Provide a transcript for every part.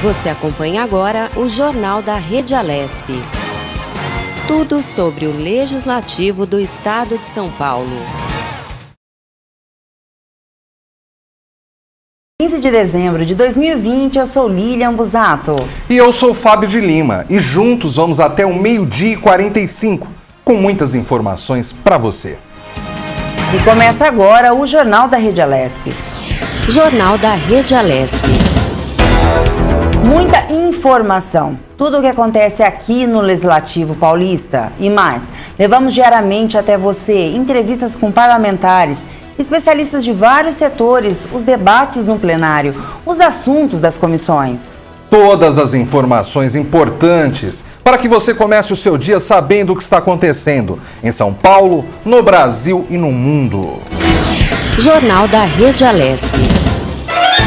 Você acompanha agora o Jornal da Rede Alesp. Tudo sobre o Legislativo do Estado de São Paulo. 15 de dezembro de 2020, eu sou Lilian Busato. E eu sou Fábio de Lima. E juntos vamos até o 12h45, com muitas informações para você. E começa agora o Jornal da Rede Alesp. Jornal da Rede Alesp. Muita informação. Tudo o que acontece aqui no Legislativo Paulista e mais. Levamos diariamente até você entrevistas com parlamentares, especialistas de vários setores, os debates no plenário, os assuntos das comissões. Todas as informações importantes para que você comece o seu dia sabendo o que está acontecendo em São Paulo, no Brasil e no mundo. Jornal da Rede Alesp.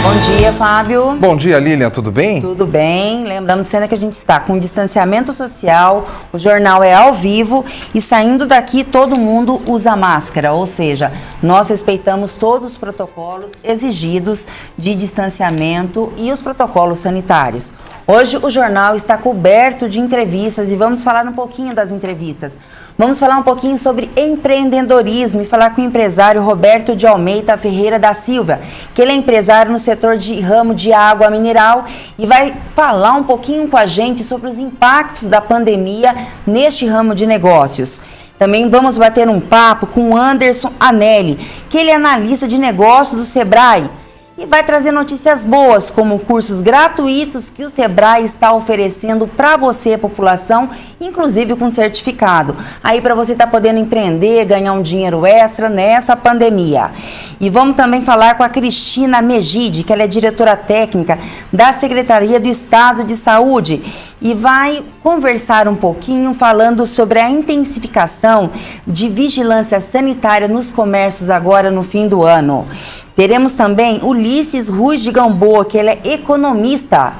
Bom dia, Fábio. Bom dia, Lilian, tudo bem? Tudo bem. Lembrando sempre que a gente está com distanciamento social, o jornal é ao vivo e saindo daqui todo mundo usa máscara, ou seja, nós respeitamos todos os protocolos exigidos de distanciamento e os protocolos sanitários. Hoje o jornal está coberto de entrevistas e vamos falar um pouquinho das entrevistas. Vamos falar um pouquinho sobre empreendedorismo e falar com o empresário Roberto de Almeida Ferreira da Silva, que ele é empresário no setor de ramo de água mineral e vai falar um pouquinho com a gente sobre os impactos da pandemia neste ramo de negócios. Também vamos bater um papo com o Anderson Anelli, que ele é analista de negócios do Sebrae. E vai trazer notícias boas, como cursos gratuitos que o Sebrae está oferecendo para você, população, inclusive com certificado. Aí para você estar podendo empreender, ganhar um dinheiro extra nessa pandemia. E vamos também falar com a Cristina Megide, que ela é diretora técnica da Secretaria do Estado de Saúde. E vai conversar um pouquinho falando sobre a intensificação de vigilância sanitária nos comércios agora no fim do ano. Teremos também Ulisses Ruiz de Gamboa, que ele é economista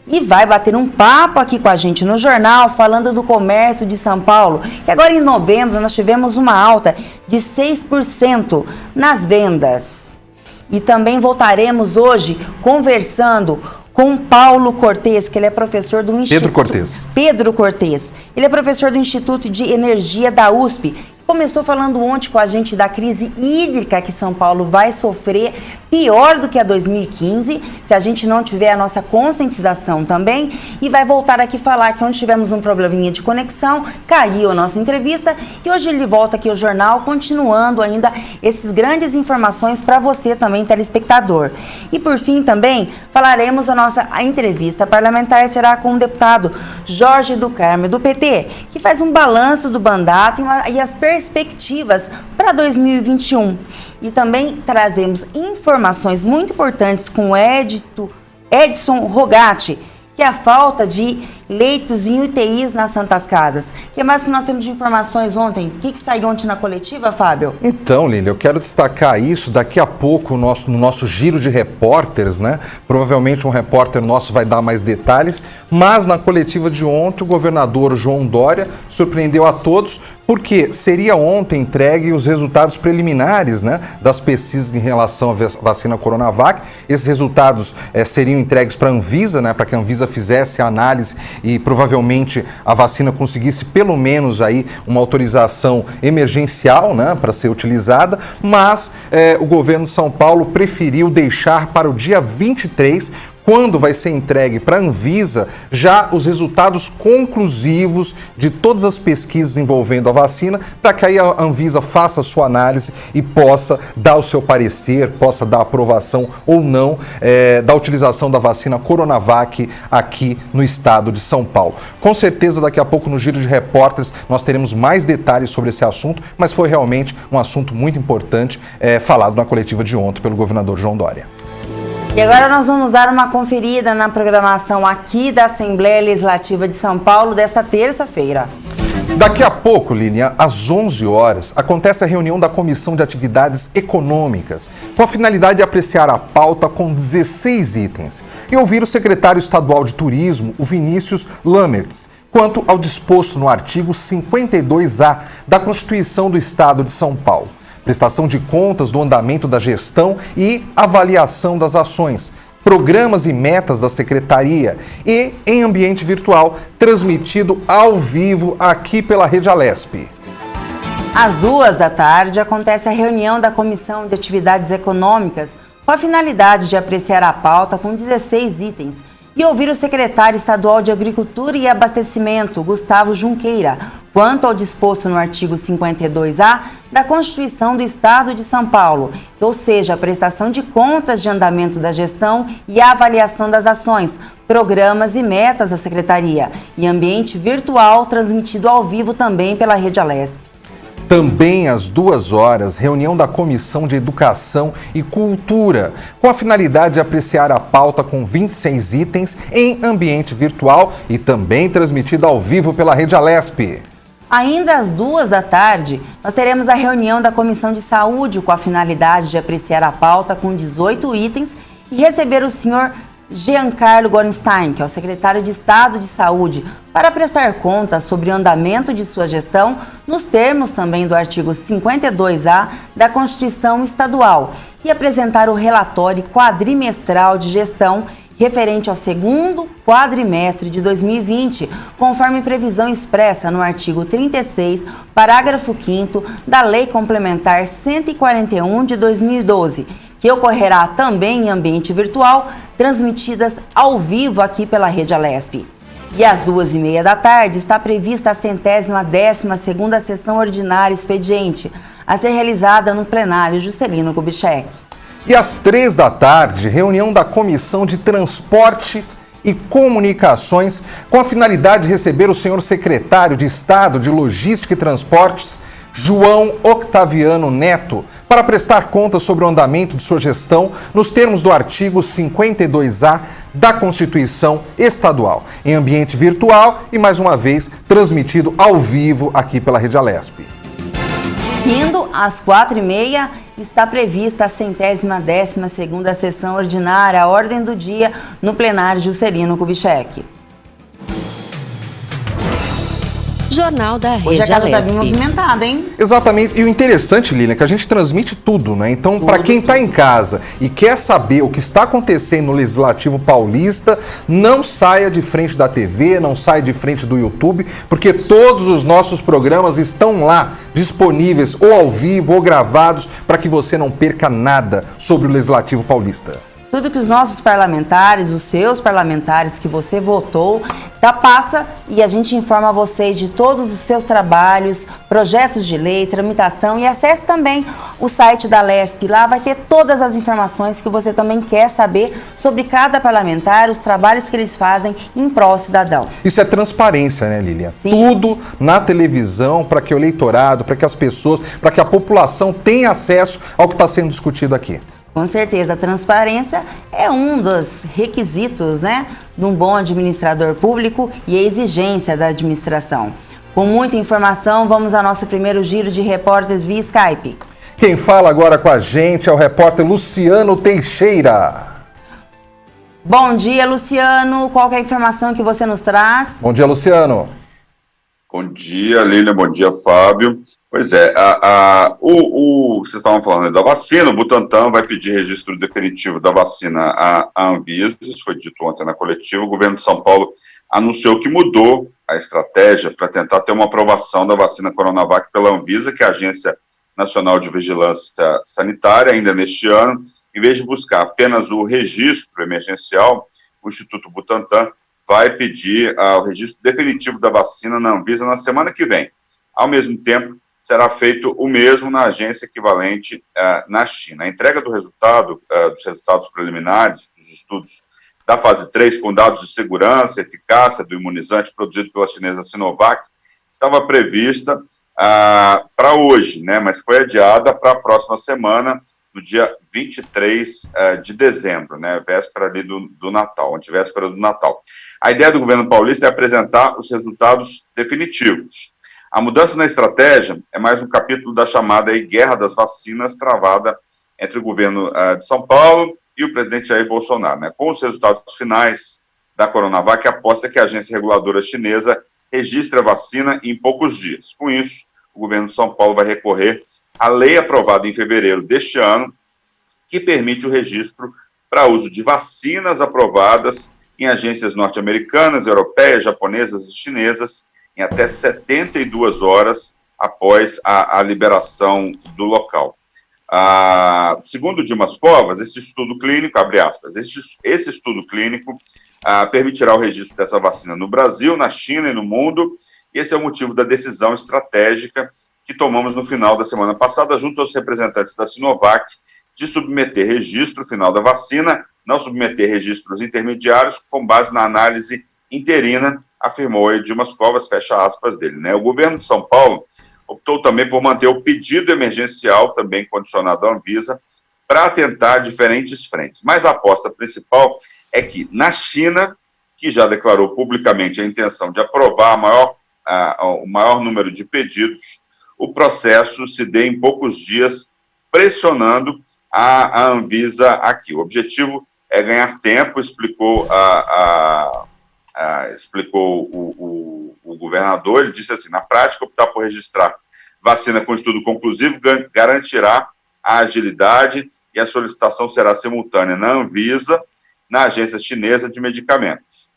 e vai bater um papo aqui com a gente no jornal falando do comércio de São Paulo, que agora em novembro nós tivemos uma alta de 6% nas vendas. E também voltaremos hoje conversando com Paulo Cortez, que ele é professor do Instituto... Pedro Cortez. Ele é professor do Instituto de Energia da USP. Começou falando ontem com a gente da crise hídrica que São Paulo vai sofrer, pior do que a 2015, se a gente não tiver a nossa conscientização também. E vai voltar aqui falar que onde tivemos um probleminha de conexão, caiu a nossa entrevista. E hoje ele volta aqui ao jornal, continuando ainda essas grandes informações para você também, telespectador. E por fim também falaremos a entrevista parlamentar será com o deputado Jorge do Carmo, do PT, que faz um balanço do mandato e as perspectivas para 2021. E também trazemos informações muito importantes com o Edson Rogatti, que é a falta de leitos em UTIs nas Santas Casas. O que mais que nós temos de informações ontem? O que saiu ontem na coletiva, Fábio? Então, Lília, eu quero destacar isso daqui a pouco no nosso giro de repórteres, né? Provavelmente um repórter nosso vai dar mais detalhes, mas na coletiva de ontem o governador João Dória surpreendeu a todos porque seria ontem entregue os resultados preliminares, né, das pesquisas em relação à vacina Coronavac. Esses resultados seriam entregues para a Anvisa, né, para que a Anvisa fizesse a análise e provavelmente a vacina conseguisse pelo menos aí uma autorização emergencial, né, para ser utilizada, mas o governo de São Paulo preferiu deixar para o dia 23, quando vai ser entregue para a Anvisa já os resultados conclusivos de todas as pesquisas envolvendo a vacina, para que aí a Anvisa faça a sua análise e possa dar o seu parecer, possa dar aprovação ou não da utilização da vacina Coronavac aqui no estado de São Paulo. Com certeza daqui a pouco no Giro de Repórteres nós teremos mais detalhes sobre esse assunto, mas foi realmente um assunto muito importante falado na coletiva de ontem pelo governador João Dória. E agora nós vamos dar uma conferida na programação aqui da Assembleia Legislativa de São Paulo desta terça-feira. Daqui a pouco, Línia, às 11 horas, acontece a reunião da Comissão de Atividades Econômicas, com a finalidade de apreciar a pauta com 16 itens e ouvir o secretário estadual de Turismo, o Vinícius Lamertz, quanto ao disposto no artigo 52A da Constituição do Estado de São Paulo. Prestação de contas do andamento da gestão e avaliação das ações, programas e metas da secretaria e em ambiente virtual, transmitido ao vivo aqui pela Rede Alesp. Às 14h acontece a reunião da Comissão de Atividades Econômicas com a finalidade de apreciar a pauta com 16 itens e ouvir o secretário estadual de Agricultura e Abastecimento, Gustavo Junqueira, quanto ao disposto no artigo 52A da Constituição do Estado de São Paulo, ou seja, a prestação de contas de andamento da gestão e a avaliação das ações, programas e metas da Secretaria, em ambiente virtual, transmitido ao vivo também pela Rede Alesp. Também às 14h, reunião da Comissão de Educação e Cultura, com a finalidade de apreciar a pauta com 26 itens em ambiente virtual e também transmitida ao vivo pela Rede Alesp. Ainda às 14h, nós teremos a reunião da Comissão de Saúde com a finalidade de apreciar a pauta com 18 itens e receber o senhor Giancarlo Gorenstein, que é o secretário de Estado de Saúde, para prestar contas sobre o andamento de sua gestão, nos termos também do artigo 52A da Constituição Estadual, e apresentar o relatório quadrimestral de gestão referente ao segundo quadrimestre de 2020, conforme previsão expressa no artigo 36, parágrafo 5º da Lei Complementar 141 de 2012, que ocorrerá também em ambiente virtual, transmitidas ao vivo aqui pela Rede Alesp. E às 14h30 está prevista a 112ª sessão ordinária expediente, a ser realizada no plenário Juscelino Kubitschek. E às 15h, reunião da Comissão de Transportes e Comunicações, com a finalidade de receber o senhor secretário de Estado de Logística e Transportes, João Octaviano Neto, para prestar contas sobre o andamento de sua gestão nos termos do artigo 52A da Constituição Estadual, em ambiente virtual e, mais uma vez, transmitido ao vivo aqui pela Rede Alesp. Indo às 4h30, está prevista a 112ª sessão ordinária, a ordem do dia, no plenário Juscelino Kubitschek. Jornal da Rede Hoje a casa está bem Alesp. movimentada, hein? Exatamente. E o interessante, Lilian, é que a gente transmite tudo, né? Então, para quem está em casa e quer saber o que está acontecendo no Legislativo Paulista, não saia de frente da TV, não saia de frente do YouTube, porque todos os nossos programas estão lá, disponíveis ou ao vivo ou gravados, para que você não perca nada sobre o Legislativo Paulista. Tudo que os nossos parlamentares, os seus parlamentares que você votou, passa e a gente informa vocês de todos os seus trabalhos, projetos de lei, tramitação, e acesse também o site da Alesp. Lá vai ter todas as informações que você também quer saber sobre cada parlamentar, os trabalhos que eles fazem em prol do cidadão. Isso é transparência, né, Lilian? Sim. Tudo na televisão para que o eleitorado, para que as pessoas, para que a população tenha acesso ao que está sendo discutido aqui. Com certeza, a transparência é um dos requisitos, né, de um bom administrador público e a exigência da administração. Com muita informação, vamos ao nosso primeiro giro de repórteres via Skype. Quem fala agora com a gente é o repórter Luciano Teixeira. Bom dia, Luciano. Qual que é a informação que você nos traz? Bom dia, Luciano. Bom dia, Lília. Bom dia, Fábio. Pois é, vocês estavam falando, né, da vacina. O Butantan vai pedir registro definitivo da vacina à Anvisa. Isso foi dito ontem na coletiva. O governo de São Paulo anunciou que mudou a estratégia para tentar ter uma aprovação da vacina Coronavac pela Anvisa, que é a Agência Nacional de Vigilância Sanitária, ainda neste ano. Em vez de buscar apenas o registro emergencial, o Instituto Butantan vai pedir o registro definitivo da vacina na Anvisa na semana que vem. Ao mesmo tempo, será feito o mesmo na agência equivalente na China. A entrega do resultado, dos resultados preliminares dos estudos da fase 3, com dados de segurança e eficácia do imunizante produzido pela chinesa Sinovac, estava prevista para hoje, né, mas foi adiada para a próxima semana, no dia 23 de dezembro, né, véspera ali do Natal, antevéspera do Natal. A ideia do governo paulista é apresentar os resultados definitivos. A mudança na estratégia é mais um capítulo da chamada Guerra das Vacinas travada entre o governo de São Paulo e o presidente Jair Bolsonaro, né? Com os resultados finais da Coronavac, aposta que a agência reguladora chinesa registre a vacina em poucos dias. Com isso, o governo de São Paulo vai recorrer à lei aprovada em fevereiro deste ano, que permite o registro para uso de vacinas aprovadas em agências norte-americanas, europeias, japonesas e chinesas em até 72 horas após a liberação do local. Segundo Dimas Covas, esse estudo clínico, abre aspas, esse estudo clínico permitirá o registro dessa vacina no Brasil, na China e no mundo, e esse é o motivo da decisão estratégica que tomamos no final da semana passada, junto aos representantes da Sinovac, de submeter registro final da vacina, não submeter registros intermediários, com base na análise interina, afirmou Dimas Covas, fecha aspas dele, né? O governo de São Paulo optou também por manter o pedido emergencial, também condicionado à Anvisa, para atentar diferentes frentes. Mas a aposta principal é que, na China, que já declarou publicamente a intenção de aprovar o maior número de pedidos, o processo se dê em poucos dias, pressionando a Anvisa aqui. O objetivo é ganhar tempo, explicou o governador. Ele disse assim: na prática, optar por registrar vacina com estudo conclusivo garantirá a agilidade e a solicitação será simultânea na Anvisa, na agência chinesa de medicamentos.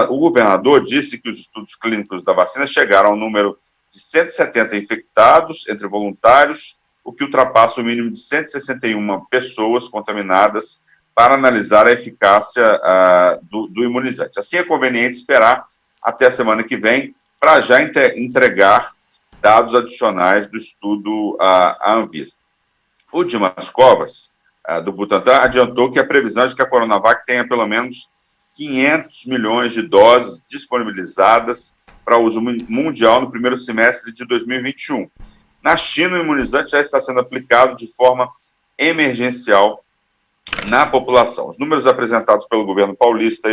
O governador disse que os estudos clínicos da vacina chegaram ao número de 170 infectados entre voluntários, o que ultrapassa o mínimo de 161 pessoas contaminadas para analisar a eficácia do imunizante. Assim, é conveniente esperar até a semana que vem para já entregar dados adicionais do estudo à Anvisa. O Dimas Covas, do Butantan, adiantou que a previsão é de que a Coronavac tenha pelo menos 500 milhões de doses disponibilizadas para uso mundial no primeiro semestre de 2021. Na China, o imunizante já está sendo aplicado de forma emergencial na população. Os números apresentados pelo governo paulista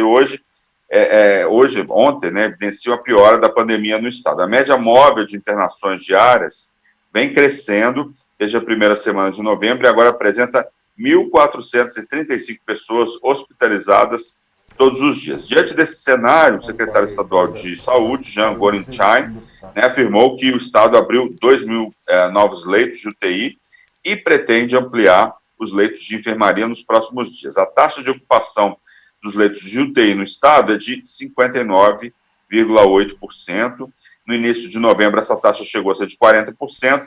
ontem, né, evidenciam a piora da pandemia no estado. A média móvel de internações diárias vem crescendo desde a primeira semana de novembro e agora apresenta 1.435 pessoas hospitalizadas todos os dias. Diante desse cenário, o secretário estadual de Saúde, Jean Gorenstein, afirmou que o estado abriu 2.000 novos leitos de UTI e pretende ampliar os leitos de enfermaria nos próximos dias. A taxa de ocupação dos leitos de UTI no estado é de 59,8%. No início de novembro, essa taxa chegou a ser de 40%.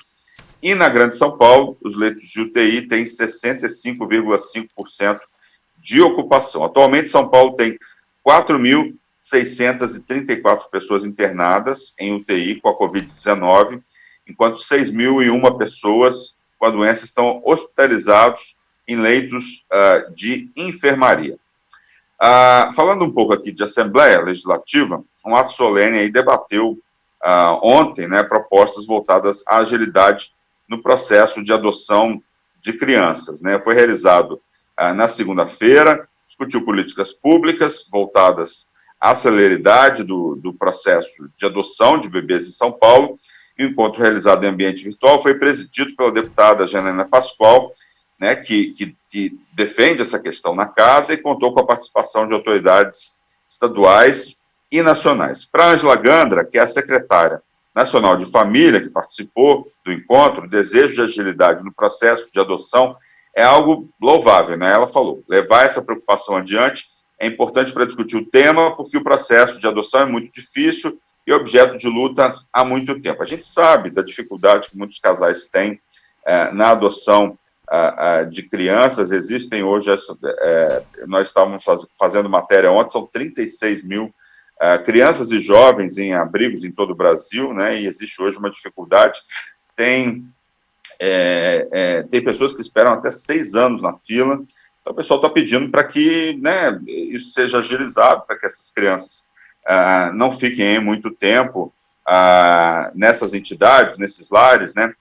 E na Grande São Paulo, os leitos de UTI têm 65,5% de ocupação. Atualmente, São Paulo tem 4.634 pessoas internadas em UTI com a Covid-19, enquanto 6.001 pessoas com a doença estão hospitalizados em leitos de enfermaria. Falando um pouco aqui de Assembleia Legislativa, um ato solene aí debateu ontem, né, propostas voltadas à agilidade no processo de adoção de crianças, né? Foi realizado na segunda-feira, discutiu políticas públicas voltadas à celeridade do processo de adoção de bebês em São Paulo. O encontro realizado em ambiente virtual foi presidido pela deputada Janaína Pascoal, né, que defende essa questão na casa e contou com a participação de autoridades estaduais e nacionais. Para Ângela Gandra, que é a secretária nacional de família, que participou do encontro, o desejo de agilidade no processo de adoção é algo louvável, né? Ela falou, levar essa preocupação adiante é importante para discutir o tema, porque o processo de adoção é muito difícil e objeto de luta há muito tempo. A gente sabe da dificuldade que muitos casais têm na adoção de crianças. Existem hoje, nós estávamos fazendo matéria ontem, são 36 mil crianças e jovens em abrigos em todo o Brasil, né, e existe hoje uma dificuldade. Tem pessoas que esperam até 6 anos na fila, então o pessoal está pedindo para que, né, isso seja agilizado, para que essas crianças não fiquem muito tempo nessas entidades, nesses lares, né.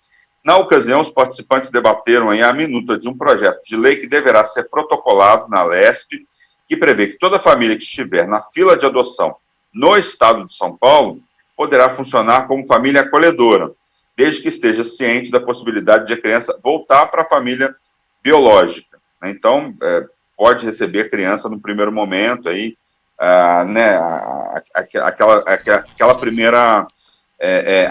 Na ocasião, os participantes debateram aí a minuta de um projeto de lei que deverá ser protocolado na LESP, que prevê que toda família que estiver na fila de adoção no estado de São Paulo poderá funcionar como família acolhedora, desde que esteja ciente da possibilidade de a criança voltar para a família biológica. Então, pode receber a criança no primeiro momento, aí, né, aquela primeira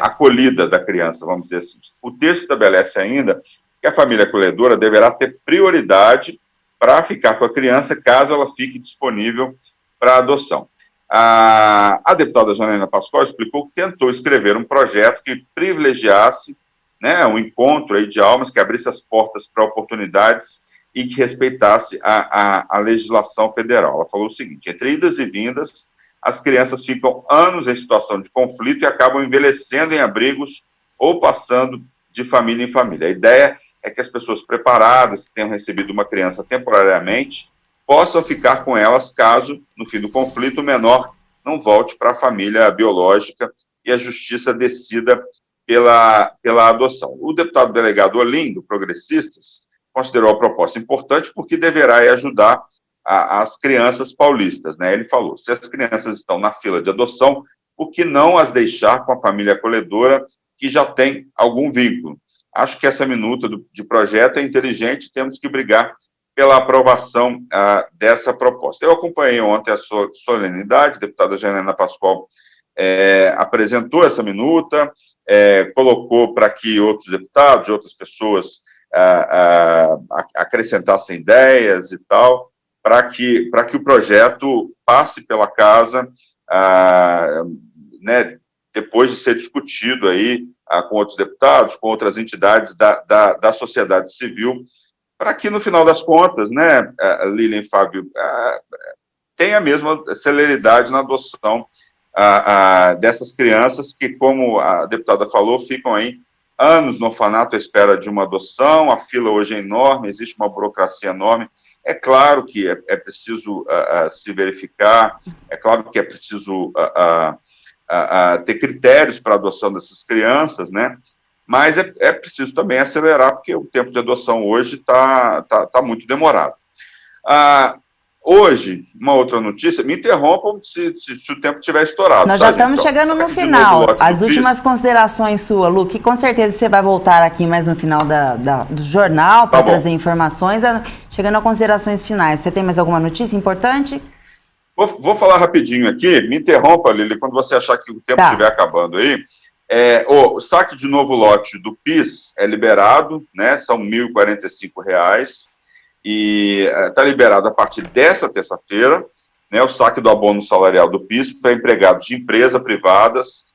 acolhida da criança, vamos dizer assim. O texto estabelece ainda que a família acolhedora deverá ter prioridade para ficar com a criança, caso ela fique disponível para adoção. A deputada Janaína Pascoal explicou que tentou escrever um projeto que privilegiasse, né, um encontro aí de almas, que abrisse as portas para oportunidades e que respeitasse a legislação federal. Ela falou o seguinte: entre idas e vindas, as crianças ficam anos em situação de conflito e acabam envelhecendo em abrigos ou passando de família em família. A ideia é que as pessoas preparadas, que tenham recebido uma criança temporariamente, possam ficar com elas caso, no fim do conflito, o menor não volte para a família biológica e a justiça decida pela adoção. O deputado delegado Olim, do Progressistas, considerou a proposta importante porque deverá ajudar as crianças paulistas, né? Ele falou: se as crianças estão na fila de adoção, por que não as deixar com a família acolhedora que já tem algum vínculo? Acho que essa minuta de projeto é inteligente, temos que brigar pela aprovação dessa proposta. Eu acompanhei ontem a solenidade, a deputada Janaína Pascoal apresentou essa minuta, colocou para que outros deputados, outras pessoas acrescentassem ideias e tal, para que o projeto passe pela casa, né, depois de ser discutido aí com outros deputados, com outras entidades da sociedade civil, para que, no final das contas, né, Lilian e Fábio, tenha a mesma celeridade na adoção dessas crianças que, como a deputada falou, ficam aí anos no orfanato à espera de uma adoção. A fila hoje é enorme, existe uma burocracia enorme. É claro que é preciso se verificar, é claro que é preciso ter critérios para a adoção dessas crianças, né? Mas é preciso também acelerar, porque o tempo de adoção hoje está muito demorado. Hoje, uma outra notícia, me interrompam se o tempo estiver estourado. Nós já estamos chegando no final. As últimas considerações suas, Lu, que com certeza você vai voltar aqui mais no final do jornal para trazer informações. Chegando a considerações finais, você tem mais alguma notícia importante? Vou falar rapidinho aqui, me interrompa, Lili, quando você achar que o tempo estiver acabando aí. O saque de novo lote do PIS é liberado, né, são R$ 1.045, e está liberado a partir dessa terça-feira, né, o saque do abono salarial do PIS para empregados de empresas privadas,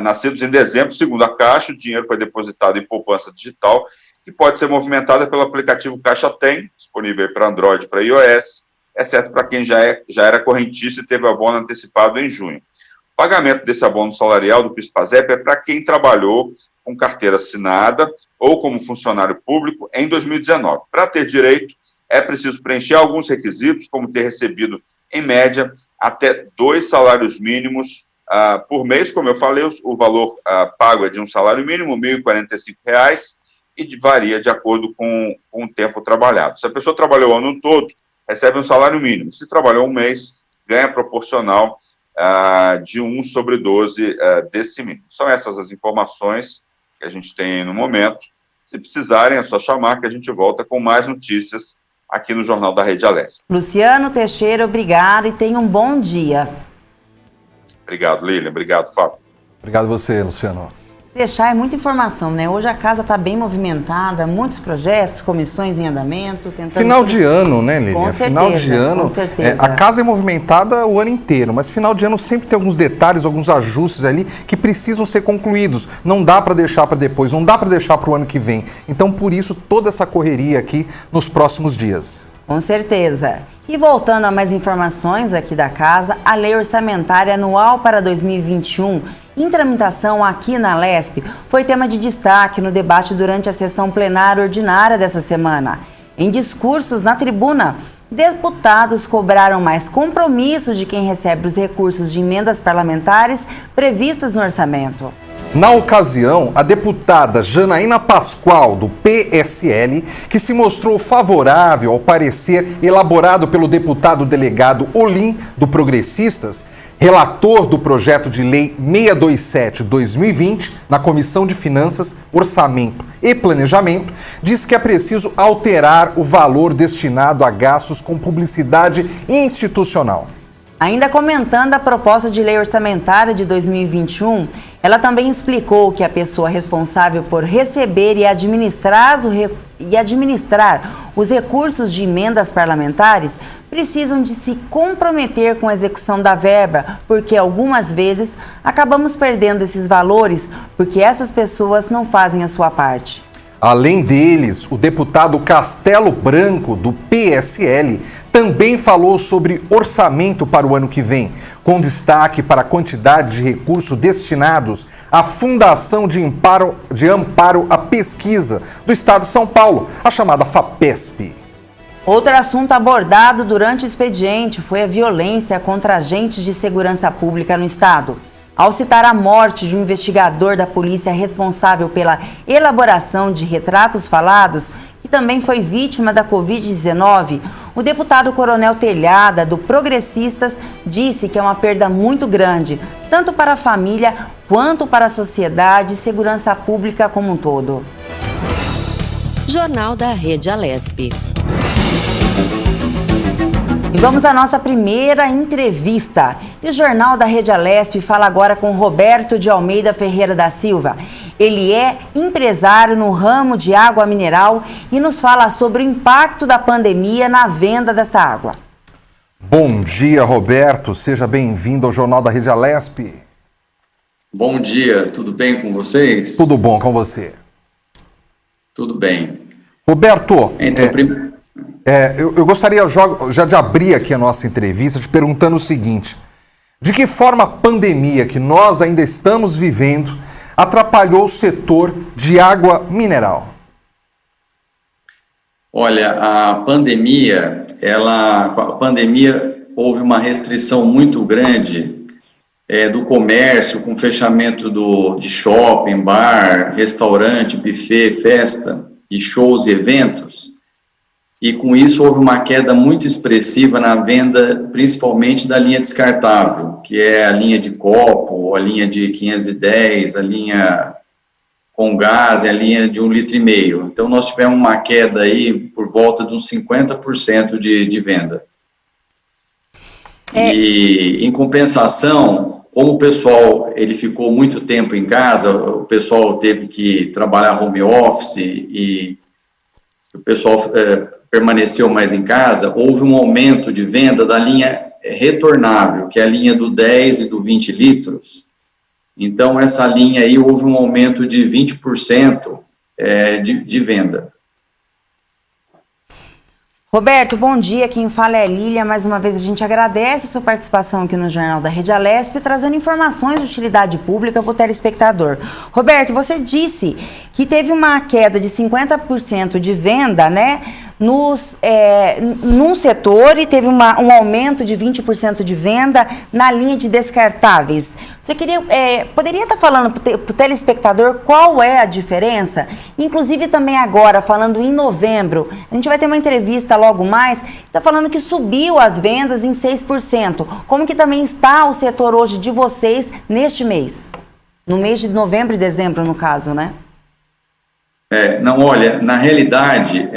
nascidos em dezembro. Segundo a Caixa, o dinheiro foi depositado em poupança digital, que pode ser movimentada pelo aplicativo Caixa Tem, disponível para Android e para iOS, exceto para quem já era correntista e teve abono antecipado em junho. O pagamento desse abono salarial do PIS/PASEP é para quem trabalhou com carteira assinada ou como funcionário público em 2019. Para ter direito, é preciso preencher alguns requisitos, como ter recebido, em média, até 2 salários mínimos por mês. Como eu falei, o valor pago é de um salário mínimo, R$ 1.045, e varia de acordo com o tempo trabalhado. Se a pessoa trabalhou o ano todo, recebe um salário mínimo. Se trabalhou um mês, ganha proporcional de 1/12 desse mínimo. São essas as informações que a gente tem no momento. Se precisarem, é só chamar que a gente volta com mais notícias aqui no Jornal da Rede Alesp. Luciano Teixeira, obrigado e tenha um bom dia. Obrigado, Lilian. Obrigado, Fábio. Obrigado a você, Luciano. Deixar é muita informação, né? Hoje a casa está bem movimentada, muitos projetos, comissões em andamento, tentando... Final de ano, né, Lilian? Com certeza, final de ano, com certeza. A casa é movimentada o ano inteiro, mas final de ano sempre tem alguns detalhes, alguns ajustes ali que precisam ser concluídos. Não dá para deixar para depois, não dá para deixar para o ano que vem. Então, por isso, toda essa correria aqui nos próximos dias. Com certeza. E voltando a mais informações aqui da casa, a Lei Orçamentária Anual para 2021, em tramitação aqui na Alesp, foi tema de destaque no debate durante a sessão plenária ordinária dessa semana. Em discursos na tribuna, deputados cobraram mais compromisso de quem recebe os recursos de emendas parlamentares previstas no orçamento. Na ocasião, a deputada Janaína Pascoal, do PSL, que se mostrou favorável ao parecer elaborado pelo deputado delegado Olim, do Progressistas, relator do projeto de lei 627/2020, na Comissão de Finanças, Orçamento e Planejamento, diz que é preciso alterar o valor destinado a gastos com publicidade institucional. Ainda comentando a proposta de lei orçamentária de 2021, ela também explicou que a pessoa responsável por receber e administrar os recursos de emendas parlamentares precisam de se comprometer com a execução da verba, porque algumas vezes acabamos perdendo esses valores porque essas pessoas não fazem a sua parte. Além deles, o deputado Castelo Branco, do PSL, também falou sobre orçamento para o ano que vem, com destaque para a quantidade de recursos destinados à Fundação de Amparo à Pesquisa do Estado de São Paulo, a chamada FAPESP. Outro assunto abordado durante o expediente foi a violência contra agentes de segurança pública no estado. Ao citar a morte de um investigador da polícia responsável pela elaboração de retratos falados, que também foi vítima da Covid-19, o deputado Coronel Telhada, do Progressistas, disse que é uma perda muito grande, tanto para a família quanto para a sociedade e segurança pública como um todo. Jornal da Rede Alesp. E vamos à nossa primeira entrevista. E o Jornal da Rede Alesp fala agora com Roberto de Almeida Ferreira da Silva. Ele é empresário no ramo de água mineral e nos fala sobre o impacto da pandemia na venda dessa água. Bom dia, Roberto. Seja bem-vindo ao Jornal da Rede Alesp. Bom dia, tudo bem com vocês? Tudo bom com você? Tudo bem. Roberto, eu gostaria já de abrir aqui a nossa entrevista te perguntando o seguinte: de que forma a pandemia que nós ainda estamos vivendo atrapalhou o setor de água mineral? Olha, a pandemia houve uma restrição muito grande do comércio, com fechamento de shopping, bar, restaurante, buffet, festa e shows e eventos. E com isso houve uma queda muito expressiva na venda, principalmente da linha descartável, que é a linha de copo, a linha de 510, a linha com gás e a linha de 1,5 litro. Então nós tivemos uma queda aí por volta de uns 50% de venda. E em compensação, como o pessoal ele ficou muito tempo em casa, o pessoal teve que trabalhar home office e o pessoal permaneceu mais em casa, houve um aumento de venda da linha retornável, que é a linha do 10 e do 20 litros. Então, essa linha aí houve um aumento de 20% de venda. Roberto, bom dia. Quem fala é Lília. Mais uma vez a gente agradece a sua participação aqui no Jornal da Rede Alesp, trazendo informações de utilidade pública para o telespectador. Roberto, você disse que teve uma queda de 50% de venda, né, num setor, e teve um aumento de 20% de venda na linha de descartáveis. Você poderia estar falando para o telespectador qual é a diferença? Inclusive também agora, falando em novembro, a gente vai ter uma entrevista logo mais, está falando que subiu as vendas em 6%. Como que também está o setor hoje de vocês neste mês? No mês de novembro e dezembro, no caso, né? Não, olha, na realidade,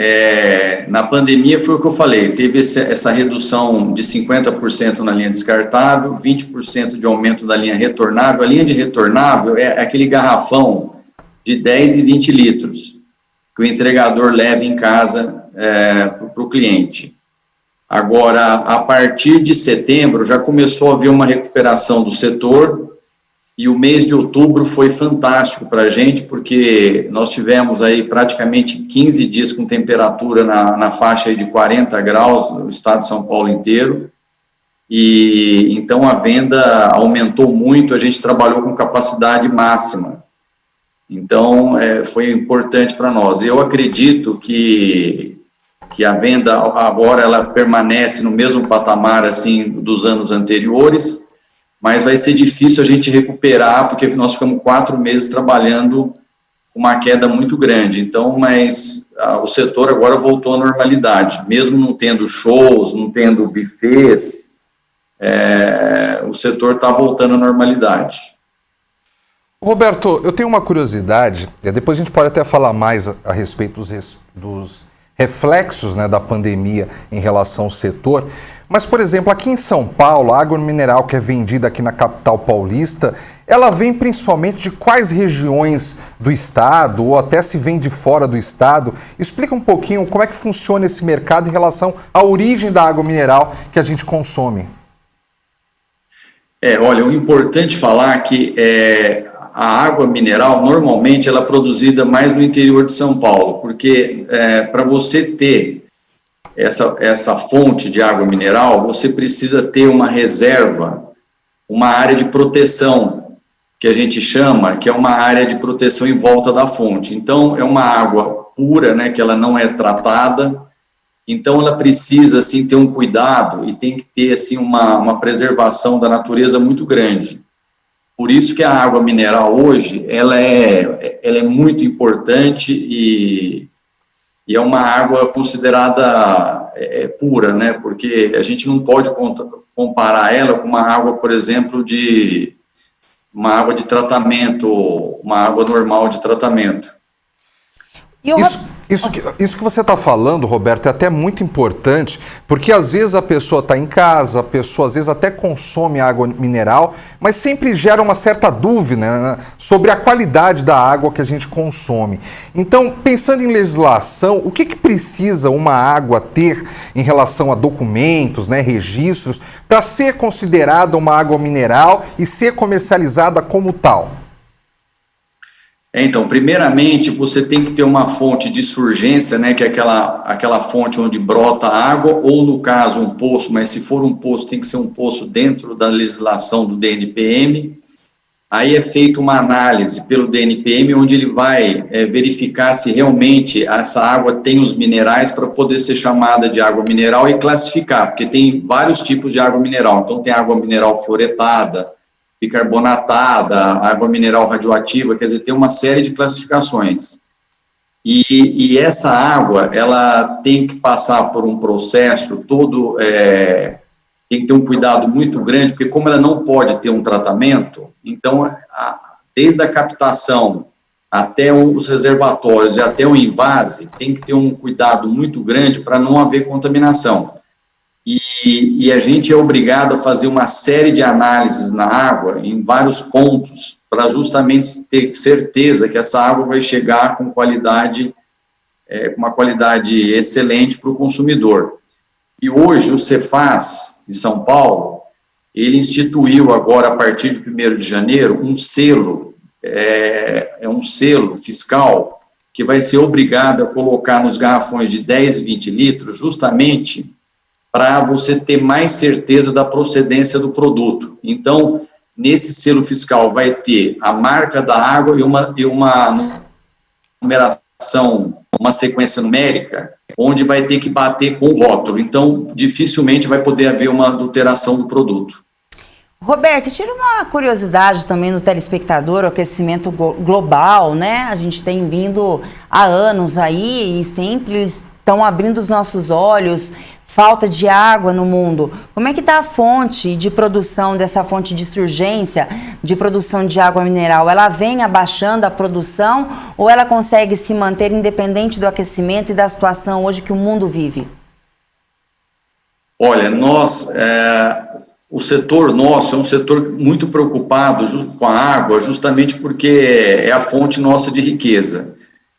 na pandemia foi o que eu falei, teve essa redução de 50% na linha descartável, 20% de aumento da linha retornável. A linha de retornável é aquele garrafão de 10 e 20 litros que o entregador leva em casa para o cliente. Agora, a partir de setembro, já começou a haver uma recuperação do setor. E o mês de outubro foi fantástico para a gente, porque nós tivemos aí praticamente 15 dias com temperatura na faixa aí de 40 graus no estado de São Paulo inteiro. E então a venda aumentou muito, a gente trabalhou com capacidade máxima. Então foi importante para nós. Eu acredito que a venda agora ela permanece no mesmo patamar assim dos anos anteriores, mas vai ser difícil a gente recuperar, porque nós ficamos 4 meses trabalhando com uma queda muito grande. Então, mas o setor agora voltou à normalidade, mesmo não tendo shows, não tendo buffets, o setor está voltando à normalidade. Roberto, eu tenho uma curiosidade, depois a gente pode até falar mais a respeito dos reflexos, né, da pandemia em relação ao setor. Mas, por exemplo, aqui em São Paulo, a água mineral que é vendida aqui na capital paulista, ela vem principalmente de quais regiões do estado, ou até se vem de fora do estado? Explica um pouquinho como é que funciona esse mercado em relação à origem da água mineral que a gente consome. Olha, o importante falar que a água mineral, normalmente, ela é produzida mais no interior de São Paulo, porque para você ter essa fonte de água mineral, você precisa ter uma reserva, uma área de proteção, que a gente chama, que é uma área de proteção em volta da fonte. Então, é uma água pura, né, que ela não é tratada, então ela precisa, assim, ter um cuidado e tem que ter, assim, uma preservação da natureza muito grande. Por isso que a água mineral hoje, ela é muito importante e é uma água considerada pura, né, porque a gente não pode comparar ela com uma água, por exemplo, uma água de tratamento, uma água normal de tratamento. Isso que você está falando, Roberto, é até muito importante, porque às vezes a pessoa está em casa, a pessoa às vezes até consome água mineral, mas sempre gera uma certa dúvida, né, sobre a qualidade da água que a gente consome. Então, pensando em legislação, o que precisa uma água ter em relação a documentos, né, registros, para ser considerada uma água mineral e ser comercializada como tal? Então, primeiramente, você tem que ter uma fonte de surgência, né, que é aquela fonte onde brota água, ou no caso um poço, mas se for um poço, tem que ser um poço dentro da legislação do DNPM. Aí é feita uma análise pelo DNPM, onde ele vai verificar se realmente essa água tem os minerais para poder ser chamada de água mineral e classificar, porque tem vários tipos de água mineral. Então, tem água mineral fluoretada, bicarbonatada, água mineral radioativa, quer dizer, tem uma série de classificações. E essa água, ela tem que passar por um processo todo, tem que ter um cuidado muito grande, porque como ela não pode ter um tratamento, então, desde a captação até os reservatórios e até o invase, tem que ter um cuidado muito grande para não haver contaminação. E a gente é obrigado a fazer uma série de análises na água, em vários pontos, para justamente ter certeza que essa água vai chegar com qualidade, uma qualidade excelente para o consumidor. E hoje o Cefaz de São Paulo, ele instituiu agora, a partir de 1º de janeiro, um selo, um selo fiscal, que vai ser obrigado a colocar nos garrafões de 10 e 20 litros, justamente para você ter mais certeza da procedência do produto. Então, nesse selo fiscal vai ter a marca da água e uma numeração, uma sequência numérica, onde vai ter que bater com o rótulo. Então, dificilmente vai poder haver uma adulteração do produto. Roberto, tira uma curiosidade também no telespectador, o aquecimento global, né? A gente tem vindo há anos aí e sempre estão abrindo os nossos olhos. Falta de água no mundo. Como é que está a fonte de produção dessa fonte de surgência de produção de água mineral? Ela vem abaixando a produção ou ela consegue se manter independente do aquecimento e da situação hoje que o mundo vive? Olha, o setor nosso é um setor muito preocupado com a água, justamente porque é a fonte nossa de riqueza.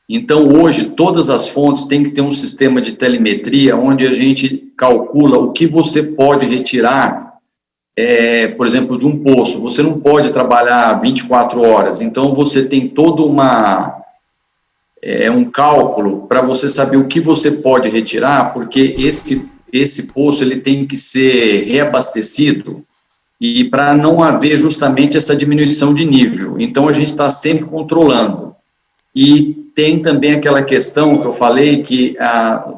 Então, hoje, todas as fontes têm que ter um sistema de telemetria onde a gente calcula o que você pode retirar, por exemplo, de um poço. Você não pode trabalhar 24 horas, então você tem todo um cálculo para você saber o que você pode retirar, porque esse poço ele tem que ser reabastecido e para não haver justamente essa diminuição de nível. Então, a gente está sempre controlando. E tem também aquela questão que eu falei que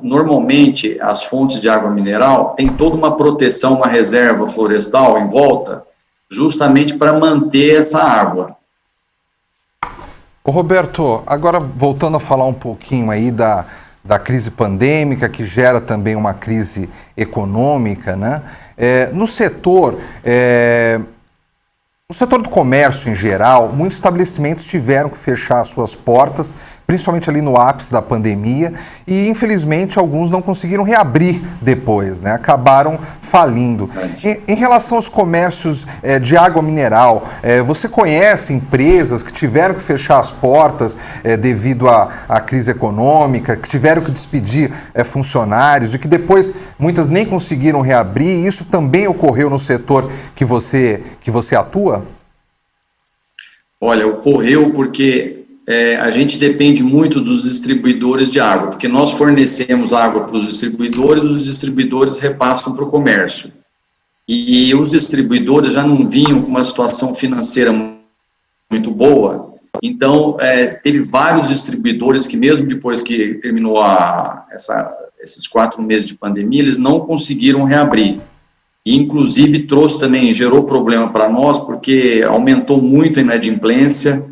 normalmente as fontes de água mineral têm toda uma proteção, uma reserva florestal em volta, justamente para manter essa água. Ô Roberto, agora voltando a falar um pouquinho aí da crise pandêmica, que gera também uma crise econômica, né? No setor do comércio em geral, muitos estabelecimentos tiveram que fechar suas portas principalmente ali no ápice da pandemia, e infelizmente alguns não conseguiram reabrir depois, né? Acabaram falindo. Em relação aos comércios de água mineral, você conhece empresas que tiveram que fechar as portas devido à crise econômica, que tiveram que despedir funcionários e que depois muitas nem conseguiram reabrir? Isso também ocorreu no setor que você atua? Olha, ocorreu porque a gente depende muito dos distribuidores de água, porque nós fornecemos água para os distribuidores repassam para o comércio. E os distribuidores já não vinham com uma situação financeira muito boa, então teve vários distribuidores que mesmo depois que terminou esses 4 meses de pandemia, eles não conseguiram reabrir. E, inclusive, gerou problema para nós, porque aumentou muito a inadimplência,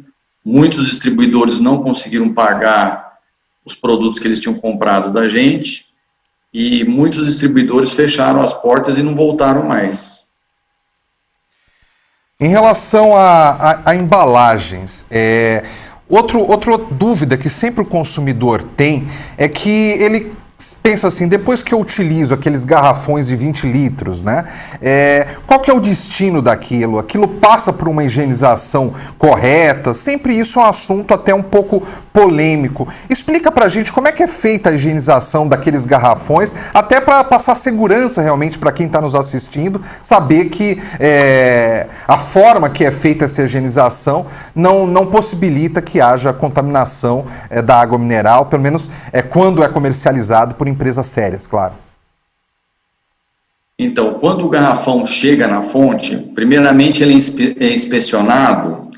muitos distribuidores não conseguiram pagar os produtos que eles tinham comprado da gente, e muitos distribuidores fecharam as portas e não voltaram mais. Em relação a embalagens, outra dúvida que sempre o consumidor tem é que ele pensa assim, depois que eu utilizo aqueles garrafões de 20 litros, né? Qual que é o destino daquilo? Aquilo passa por uma higienização correta? Sempre isso é um assunto até um pouco polêmico. Explica pra gente como é que é feita a higienização daqueles garrafões, até para passar segurança realmente para quem está nos assistindo, saber que a forma que é feita essa higienização não possibilita que haja contaminação da água mineral, pelo menos quando é comercializado por empresas sérias, claro. Então, quando o garrafão chega na fonte, primeiramente ele é inspecionado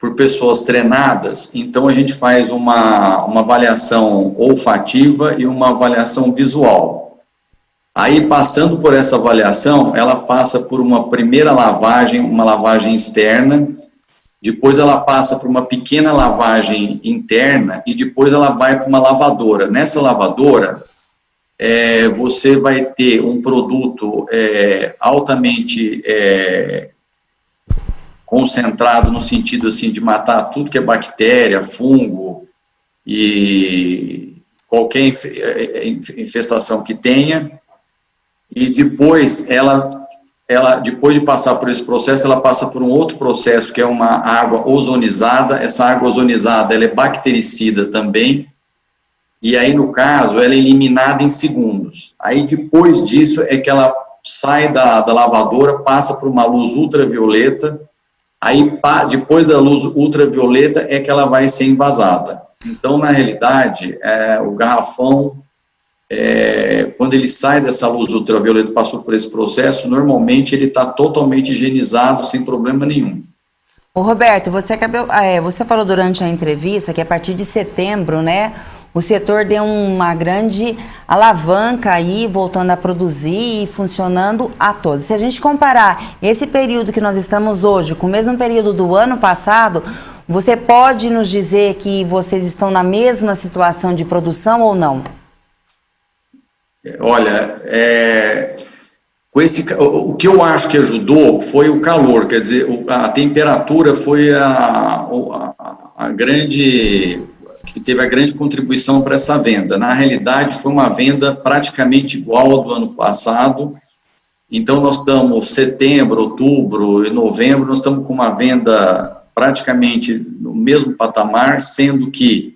por pessoas treinadas, então a gente faz uma avaliação olfativa e uma avaliação visual. Aí, passando por essa avaliação, ela passa por uma primeira lavagem, uma lavagem externa, depois ela passa por uma pequena lavagem interna e depois ela vai para uma lavadora. Nessa lavadora, você vai ter um produto altamente concentrado no sentido assim, de matar tudo que é bactéria, fungo e qualquer infestação que tenha, e depois depois de passar por esse processo, ela passa por um outro processo que é uma água ozonizada. Essa água ozonizada ela é bactericida também, e aí, no caso, ela é eliminada em segundos. Aí, depois disso, é que ela sai da lavadora, passa por uma luz ultravioleta, aí, depois da luz ultravioleta, é que ela vai ser envasada. Então, na realidade, o garrafão, quando ele sai dessa luz ultravioleta, passou por esse processo, normalmente ele está totalmente higienizado, sem problema nenhum. Ô Roberto, você falou durante a entrevista que a partir de setembro, né, o setor deu uma grande alavanca aí, voltando a produzir e funcionando a todos. Se a gente comparar esse período que nós estamos hoje com o mesmo período do ano passado, você pode nos dizer que vocês estão na mesma situação de produção ou não? Olha, o que eu acho que ajudou foi o calor, quer dizer, a temperatura foi a grande... que teve a grande contribuição para essa venda. Na realidade, foi uma venda praticamente igual ao do ano passado. Então, nós estamos setembro, outubro e novembro, nós estamos com uma venda praticamente no mesmo patamar, sendo que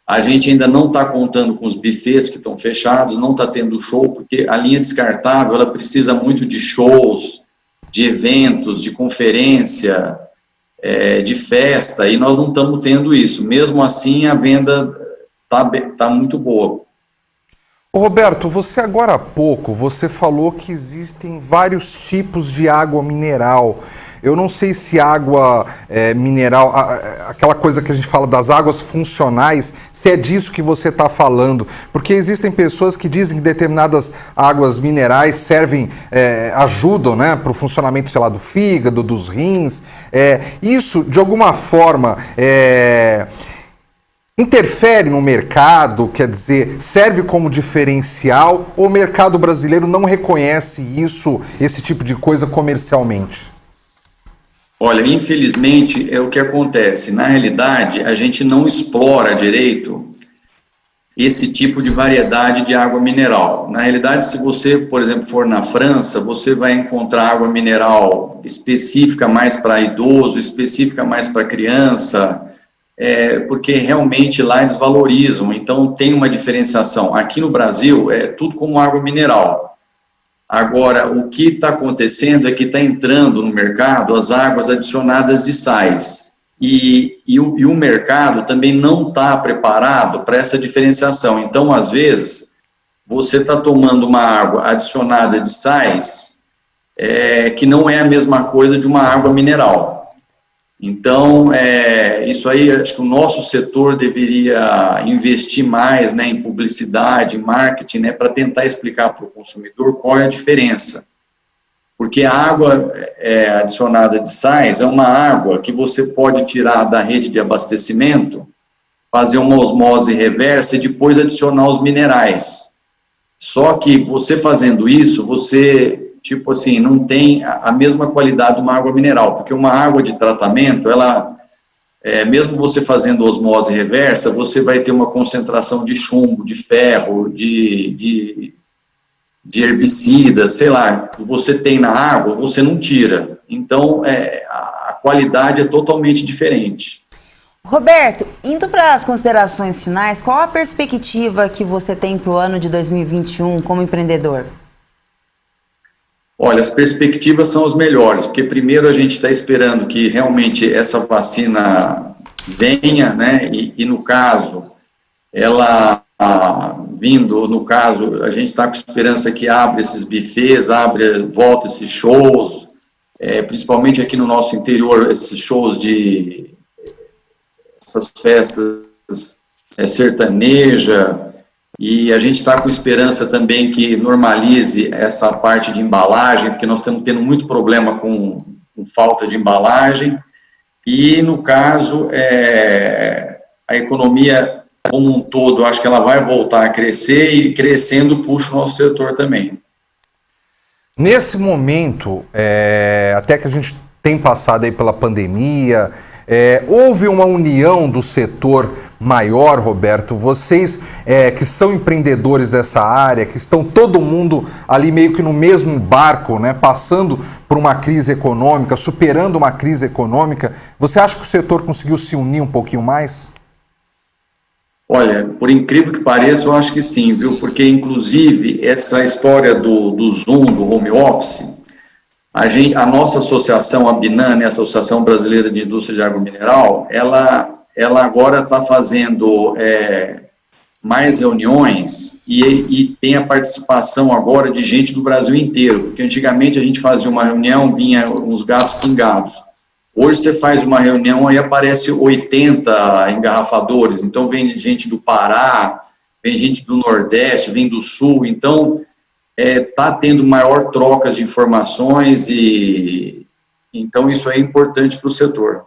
a gente ainda não está contando com os bufês que estão fechados, não está tendo show, porque a linha descartável, ela precisa muito de shows, de eventos, de conferência, de festa, e nós não estamos tendo isso. Mesmo assim, a venda está muito boa. Ô Roberto, você agora há pouco, você falou que existem vários tipos de água mineral. Eu não sei se água mineral, aquela coisa que a gente fala das águas funcionais, se é disso que você está falando. Porque existem pessoas que dizem que determinadas águas minerais servem, ajudam, né, para o funcionamento, sei lá, do fígado, dos rins. Isso, de alguma forma, interfere no mercado, quer dizer, serve como diferencial, ou o mercado brasileiro não reconhece esse tipo de coisa comercialmente? Olha, infelizmente é o que acontece. Na realidade, a gente não explora direito esse tipo de variedade de água mineral. Na realidade, se você, por exemplo, for na França, você vai encontrar água mineral específica mais para idoso, específica mais para criança, porque realmente lá eles valorizam, então tem uma diferenciação. Aqui no Brasil é tudo como água mineral. Agora, o que está acontecendo é que está entrando no mercado as águas adicionadas de sais. E o mercado também não está preparado para essa diferenciação. Então, às vezes, você está tomando uma água adicionada de sais, que não é a mesma coisa de uma água mineral. Então, isso aí, acho que o nosso setor deveria investir mais, né, em publicidade, em marketing, né, para tentar explicar para o consumidor qual é a diferença. Porque a água adicionada de sais é uma água que você pode tirar da rede de abastecimento, fazer uma osmose reversa e depois adicionar os minerais. Só que você fazendo isso, você, tipo assim, não tem a mesma qualidade de uma água mineral, porque uma água de tratamento, ela, mesmo você fazendo osmose reversa, você vai ter uma concentração de chumbo, de ferro, de herbicida, sei lá, que você tem na água, você não tira. Então, a qualidade é totalmente diferente. Roberto, indo para as considerações finais, qual a perspectiva que você tem para o ano de 2021 como empreendedor? Olha, as perspectivas são as melhores, porque primeiro a gente está esperando que realmente essa vacina venha, né, e no caso, ela vindo, no caso, a gente está com esperança que abra esses buffets, volta esses shows, principalmente aqui no nosso interior, esses shows essas festas sertaneja, e a gente está com esperança também que normalize essa parte de embalagem, porque nós estamos tendo muito problema com falta de embalagem, e no caso, a economia como um todo, acho que ela vai voltar a crescer e crescendo puxa o nosso setor também. Nesse momento, até que a gente tem passado aí pela pandemia, houve uma união do setor maior, Roberto? Vocês que são empreendedores dessa área, que estão todo mundo ali meio que no mesmo barco, né, passando por uma crise econômica, superando uma crise econômica, você acha que o setor conseguiu se unir um pouquinho mais? Olha, por incrível que pareça, eu acho que sim, viu? Porque, inclusive, essa história do Zoom, do home office, a nossa associação, a BINAN, né, a Associação Brasileira de Indústria de Água Mineral, ela agora está fazendo mais reuniões e tem a participação agora de gente do Brasil inteiro, porque antigamente a gente fazia uma reunião, vinha uns gatos pingados. Hoje você faz uma reunião, aí aparece 80 engarrafadores, então vem gente do Pará, vem gente do Nordeste, vem do Sul, então está tendo maior trocas de informações e então isso é importante para o setor.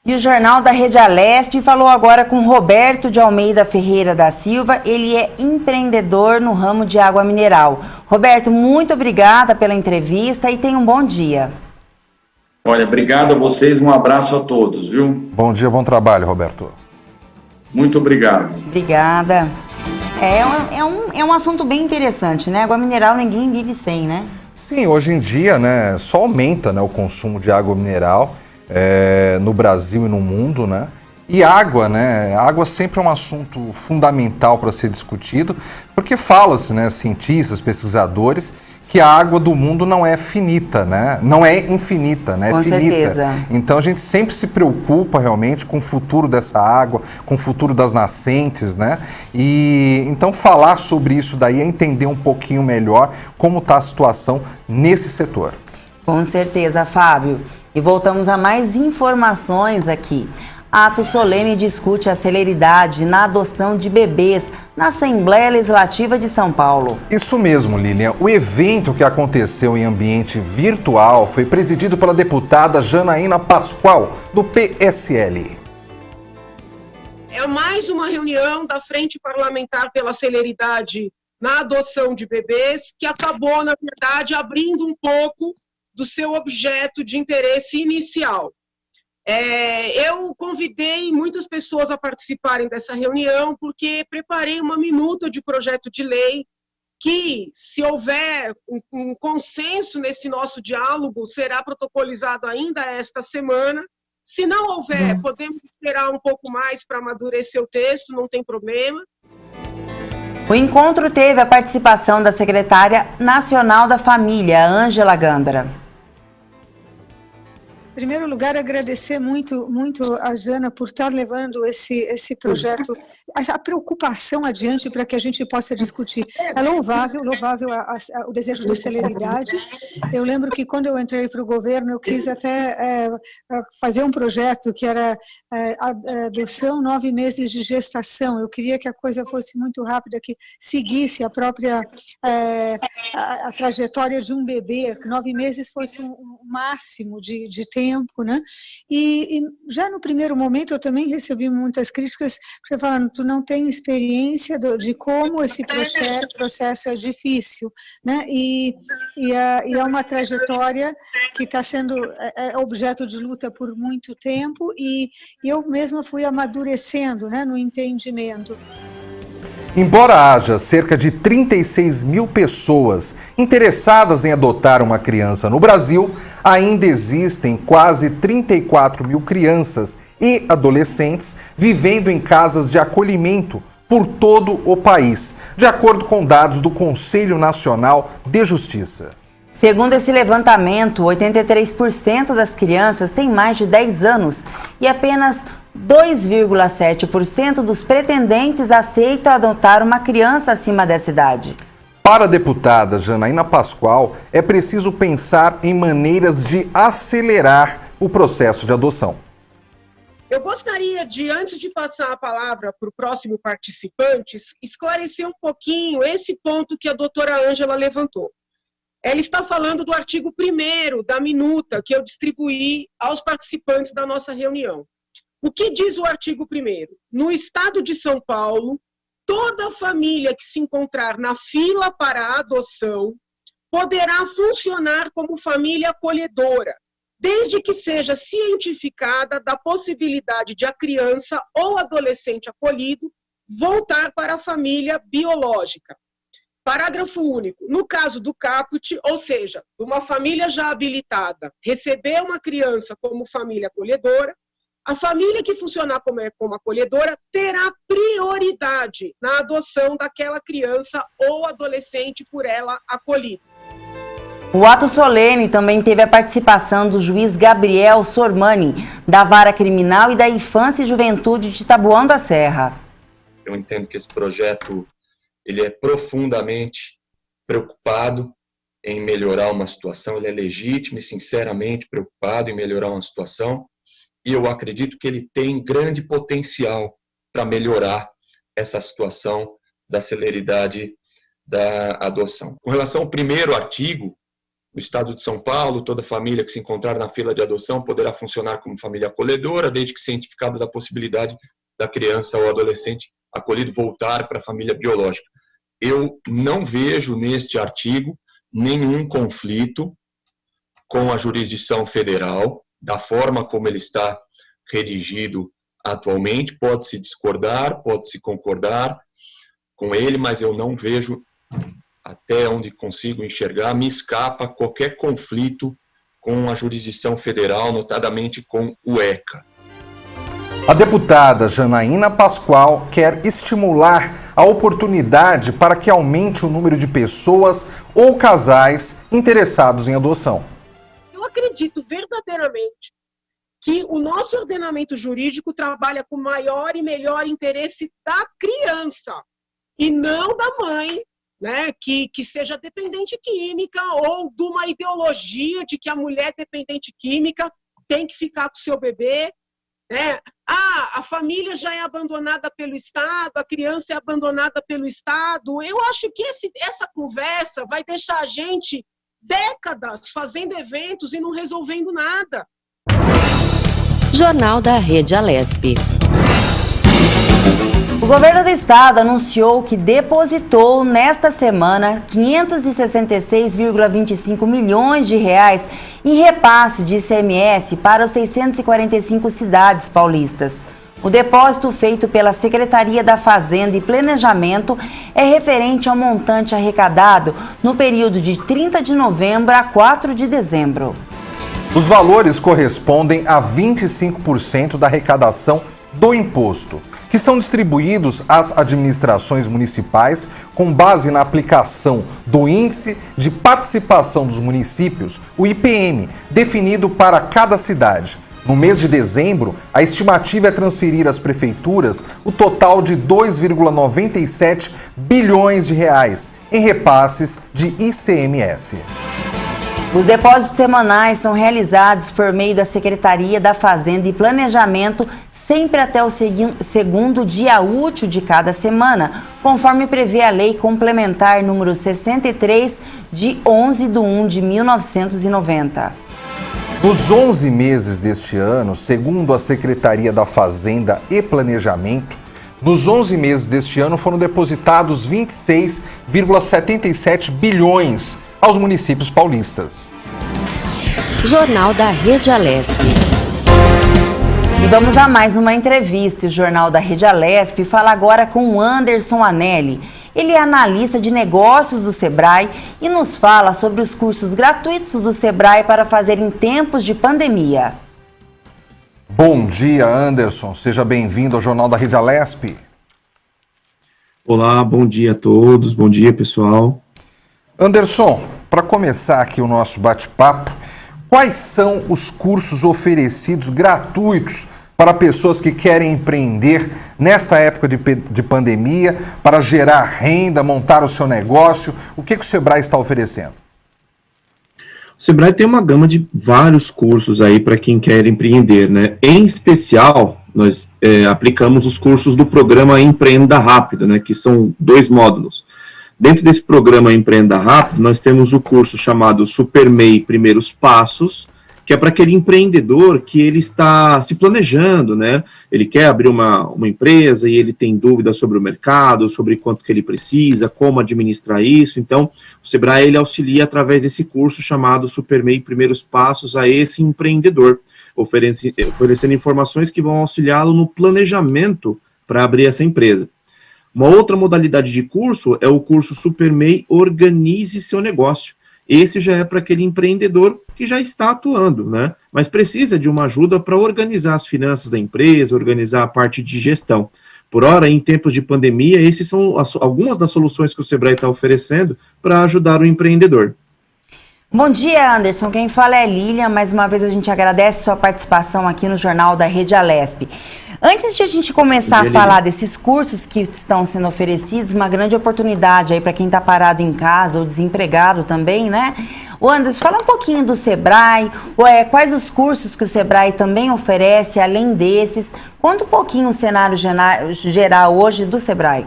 E o Jornal da Rede Alesp falou agora com Roberto de Almeida Ferreira da Silva, ele é empreendedor no ramo de água mineral. Roberto, muito obrigada pela entrevista e tenha um bom dia. Olha, obrigado a vocês, um abraço a todos, viu? Bom dia, bom trabalho, Roberto. Muito obrigado. Obrigada. É um assunto bem interessante, né? Água mineral ninguém vive sem, né? Sim, hoje em dia, né, só aumenta, né, o consumo de água mineral no Brasil e no mundo, né? E água, né? Água sempre é um assunto fundamental para ser discutido, porque fala-se, né, cientistas, pesquisadores, que a água do mundo não é finita, né? Não é infinita, né? Com é finita. Certeza. Então a gente sempre se preocupa realmente com o futuro dessa água, com o futuro das nascentes, né? E então falar sobre isso daí é entender um pouquinho melhor como está a situação nesse setor. Com certeza, Fábio. E voltamos a mais informações aqui. Ato solene discute a celeridade na adoção de bebês na Assembleia Legislativa de São Paulo. Isso mesmo, Lilian. O evento que aconteceu em ambiente virtual foi presidido pela deputada Janaína Pascoal, do PSL. É mais uma reunião da Frente Parlamentar pela Celeridade na adoção de bebês, que acabou, na verdade, abrindo um pouco do seu objeto de interesse inicial. Eu convidei muitas pessoas a participarem dessa reunião porque preparei uma minuta de projeto de lei que, se houver um consenso nesse nosso diálogo, será protocolizado ainda esta semana. Se não houver, podemos esperar um pouco mais para amadurecer o texto, não tem problema. O encontro teve a participação da secretária nacional da Família, Ângela Gandara. Em primeiro lugar, agradecer muito a Jana por estar levando esse projeto, a preocupação adiante para que a gente possa discutir. É louvável o desejo de celeridade. Eu lembro que quando eu entrei para o governo, eu quis até fazer um projeto que era adoção 9 meses de gestação. Eu queria que a coisa fosse muito rápida, que seguisse a própria a trajetória de um bebê, que 9 meses fosse um máximo de tempo, né? E já no primeiro momento eu também recebi muitas críticas, porque falando, tu não tem experiência de como esse processo é difícil, né? E é uma trajetória que está sendo objeto de luta por muito tempo, e eu mesma fui amadurecendo, né, no entendimento. Embora haja cerca de 36 mil pessoas interessadas em adotar uma criança no Brasil, ainda existem quase 34 mil crianças e adolescentes vivendo em casas de acolhimento por todo o país, de acordo com dados do Conselho Nacional de Justiça. Segundo esse levantamento, 83% das crianças têm mais de 10 anos e apenas 2,7% dos pretendentes aceitam adotar uma criança acima dessa idade. Para a deputada Janaína Pascoal, é preciso pensar em maneiras de acelerar o processo de adoção. Eu gostaria de, antes de passar a palavra para o próximo participante, esclarecer um pouquinho esse ponto que a doutora Ângela levantou. Ela está falando do artigo 1º da minuta que eu distribuí aos participantes da nossa reunião. O que diz o artigo 1º? No estado de São Paulo, toda família que se encontrar na fila para a adoção poderá funcionar como família acolhedora, desde que seja cientificada da possibilidade de a criança ou adolescente acolhido voltar para a família biológica. Parágrafo único. No caso do caput, ou seja, uma família já habilitada receber uma criança como família acolhedora, a família que funcionar como acolhedora terá prioridade na adoção daquela criança ou adolescente por ela acolhida. O ato solene também teve a participação do juiz Gabriel Sormani, da Vara Criminal e da Infância e Juventude de Taboão da Serra. Eu entendo que esse projeto ele é profundamente preocupado em melhorar uma situação, ele é legítimo e sinceramente preocupado em melhorar uma situação, e eu acredito que ele tem grande potencial para melhorar essa situação da celeridade da adoção. Com relação ao primeiro artigo, no estado de São Paulo, toda família que se encontrar na fila de adoção poderá funcionar como família acolhedora, desde que cientificada da possibilidade da criança ou adolescente acolhido voltar para a família biológica. Eu não vejo neste artigo nenhum conflito com a jurisdição federal, da forma como ele está redigido atualmente. Pode-se discordar, pode-se concordar com ele, mas eu não vejo, até onde consigo enxergar, me escapa qualquer conflito com a jurisdição federal, notadamente com o ECA. A deputada Janaína Pascoal quer estimular a oportunidade para que aumente o número de pessoas ou casais interessados em adoção. Eu acredito verdadeiramente que o nosso ordenamento jurídico trabalha com maior e melhor interesse da criança e não da mãe, né, que seja dependente química ou de uma ideologia de que a mulher dependente química tem que ficar com o seu bebê. Né? A família já é abandonada pelo Estado, a criança é abandonada pelo Estado. Eu acho que essa conversa vai deixar a gente décadas fazendo eventos e não resolvendo nada. Jornal da Rede Alesp. O governo do estado anunciou que depositou nesta semana 566,25 milhões de reais em repasse de ICMS para os 645 cidades paulistas. O depósito feito pela Secretaria da Fazenda e Planejamento é referente ao montante arrecadado no período de 30 de novembro a 4 de dezembro. Os valores correspondem a 25% da arrecadação do imposto, que são distribuídos às administrações municipais com base na aplicação do Índice de Participação dos Municípios, o IPM, definido para cada cidade. No mês de dezembro, a estimativa é transferir às prefeituras o total de 2,97 bilhões de reais em repasses de ICMS. Os depósitos semanais são realizados por meio da Secretaria da Fazenda e Planejamento sempre até o segundo dia útil de cada semana, conforme prevê a Lei Complementar número 63, de 11/1 de 1990. Nos 11 meses deste ano, segundo a Secretaria da Fazenda e Planejamento, nos 11 meses deste ano foram depositados 26,77 bilhões aos municípios paulistas. Jornal da Rede Alesp. E vamos a mais uma entrevista. O Jornal da Rede Alesp fala agora com o Anderson Anelli. Ele é analista de negócios do Sebrae e nos fala sobre os cursos gratuitos do Sebrae para fazer em tempos de pandemia. Bom dia, Anderson. Seja bem-vindo ao Jornal da Rede Alesp. Olá, bom dia a todos. Bom dia, pessoal. Anderson, para começar aqui o nosso bate-papo, quais são os cursos oferecidos gratuitos para pessoas que querem empreender nesta época de pandemia, para gerar renda, montar o seu negócio? O que o Sebrae está oferecendo? O Sebrae tem uma gama de vários cursos aí para quem quer empreender, né? Em especial, nós aplicamos os cursos do programa Empreenda Rápido, né? Que são 2 módulos. Dentro desse programa Empreenda Rápido, nós temos o curso chamado SuperMEI Primeiros Passos, que é para aquele empreendedor que ele está se planejando, né? Ele quer abrir uma empresa e ele tem dúvidas sobre o mercado, sobre quanto que ele precisa, como administrar isso. Então, o Sebrae ele auxilia através desse curso chamado SuperMEI Primeiros Passos a esse empreendedor, oferecendo informações que vão auxiliá-lo no planejamento para abrir essa empresa. Uma outra modalidade de curso é o curso SuperMEI Organize Seu Negócio. Esse já é para aquele empreendedor que já está atuando, né? Mas precisa de uma ajuda para organizar as finanças da empresa, organizar a parte de gestão. Por hora, em tempos de pandemia, essas são algumas das soluções que o Sebrae está oferecendo para ajudar o empreendedor. Bom dia, Anderson. Quem fala é Lilian. Mais uma vez a gente agradece sua participação aqui no Jornal da Rede Alesp. Antes de a gente começar a falar desses cursos que estão sendo oferecidos, uma grande oportunidade aí para quem está parado em casa ou desempregado também, né? O Anderson, fala um pouquinho do Sebrae, quais os cursos que o Sebrae também oferece, além desses. Conta um pouquinho o cenário geral hoje do Sebrae.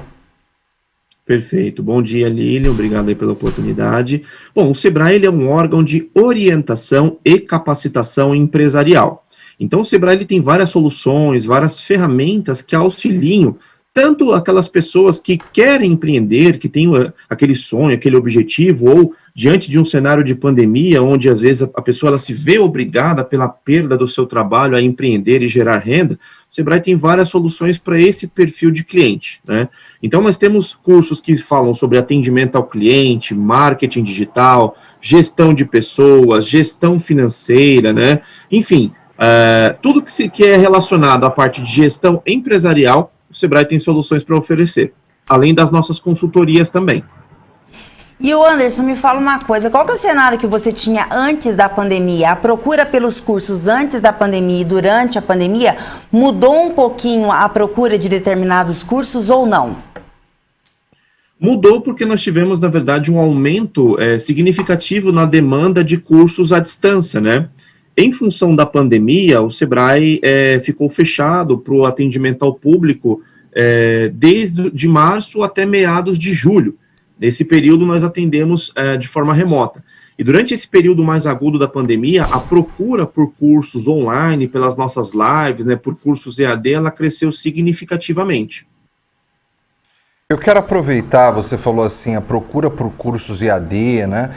Perfeito. Bom dia, Lilian. Obrigado aí pela oportunidade. Bom, o Sebrae ele é um órgão de orientação e capacitação empresarial. Então, o Sebrae ele tem várias soluções, várias ferramentas que auxiliam tanto aquelas pessoas que querem empreender, que têm aquele sonho, aquele objetivo, ou diante de um cenário de pandemia, onde às vezes a pessoa ela se vê obrigada pela perda do seu trabalho a empreender e gerar renda, o Sebrae tem várias soluções para esse perfil de cliente, né? Então nós temos cursos que falam sobre atendimento ao cliente, marketing digital, gestão de pessoas, gestão financeira, né? Enfim, tudo que é relacionado à parte de gestão empresarial, o Sebrae tem soluções para oferecer, além das nossas consultorias também. E o Anderson, me fala uma coisa, qual que é o cenário que você tinha antes da pandemia? A procura pelos cursos antes da pandemia e durante a pandemia mudou um pouquinho a procura de determinados cursos ou não? Mudou porque nós tivemos, na verdade, um aumento significativo na demanda de cursos à distância, né? Em função da pandemia, o Sebrae ficou fechado para o atendimento ao público desde de março até meados de julho. Nesse período, nós atendemos de forma remota. E durante esse período mais agudo da pandemia, a procura por cursos online, pelas nossas lives, né, por cursos EAD, ela cresceu significativamente. Eu quero aproveitar, você falou assim, a procura por cursos EAD, né?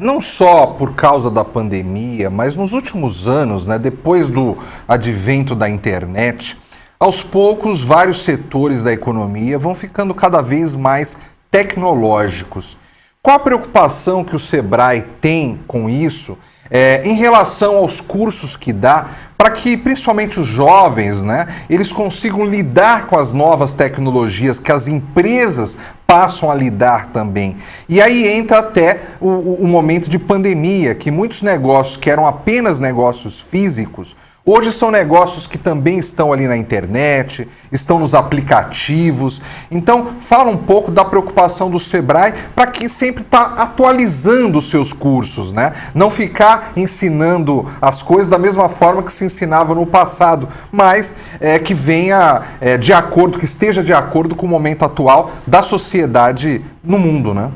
Não só por causa da pandemia, mas nos últimos anos, né, depois do advento da internet, aos poucos vários setores da economia vão ficando cada vez mais tecnológicos. Qual a preocupação que o Sebrae tem com isso em relação aos cursos que dá, para que principalmente os jovens, né, eles consigam lidar com as novas tecnologias que as empresas passam a lidar também? E aí entra até o momento de pandemia, que muitos negócios que eram apenas negócios físicos, hoje são negócios que também estão ali na internet, estão nos aplicativos. Então, fala um pouco da preocupação do Sebrae para que sempre está atualizando os seus cursos, né? Não ficar ensinando as coisas da mesma forma que se ensinava no passado, mas que venha de acordo, que esteja de acordo com o momento atual da sociedade no mundo, né?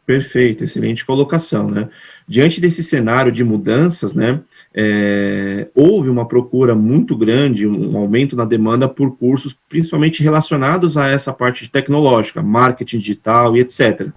Perfeito, excelente colocação, né? Diante desse cenário de mudanças, né, houve uma procura muito grande, um aumento na demanda por cursos, principalmente relacionados a essa parte tecnológica, marketing digital e etc.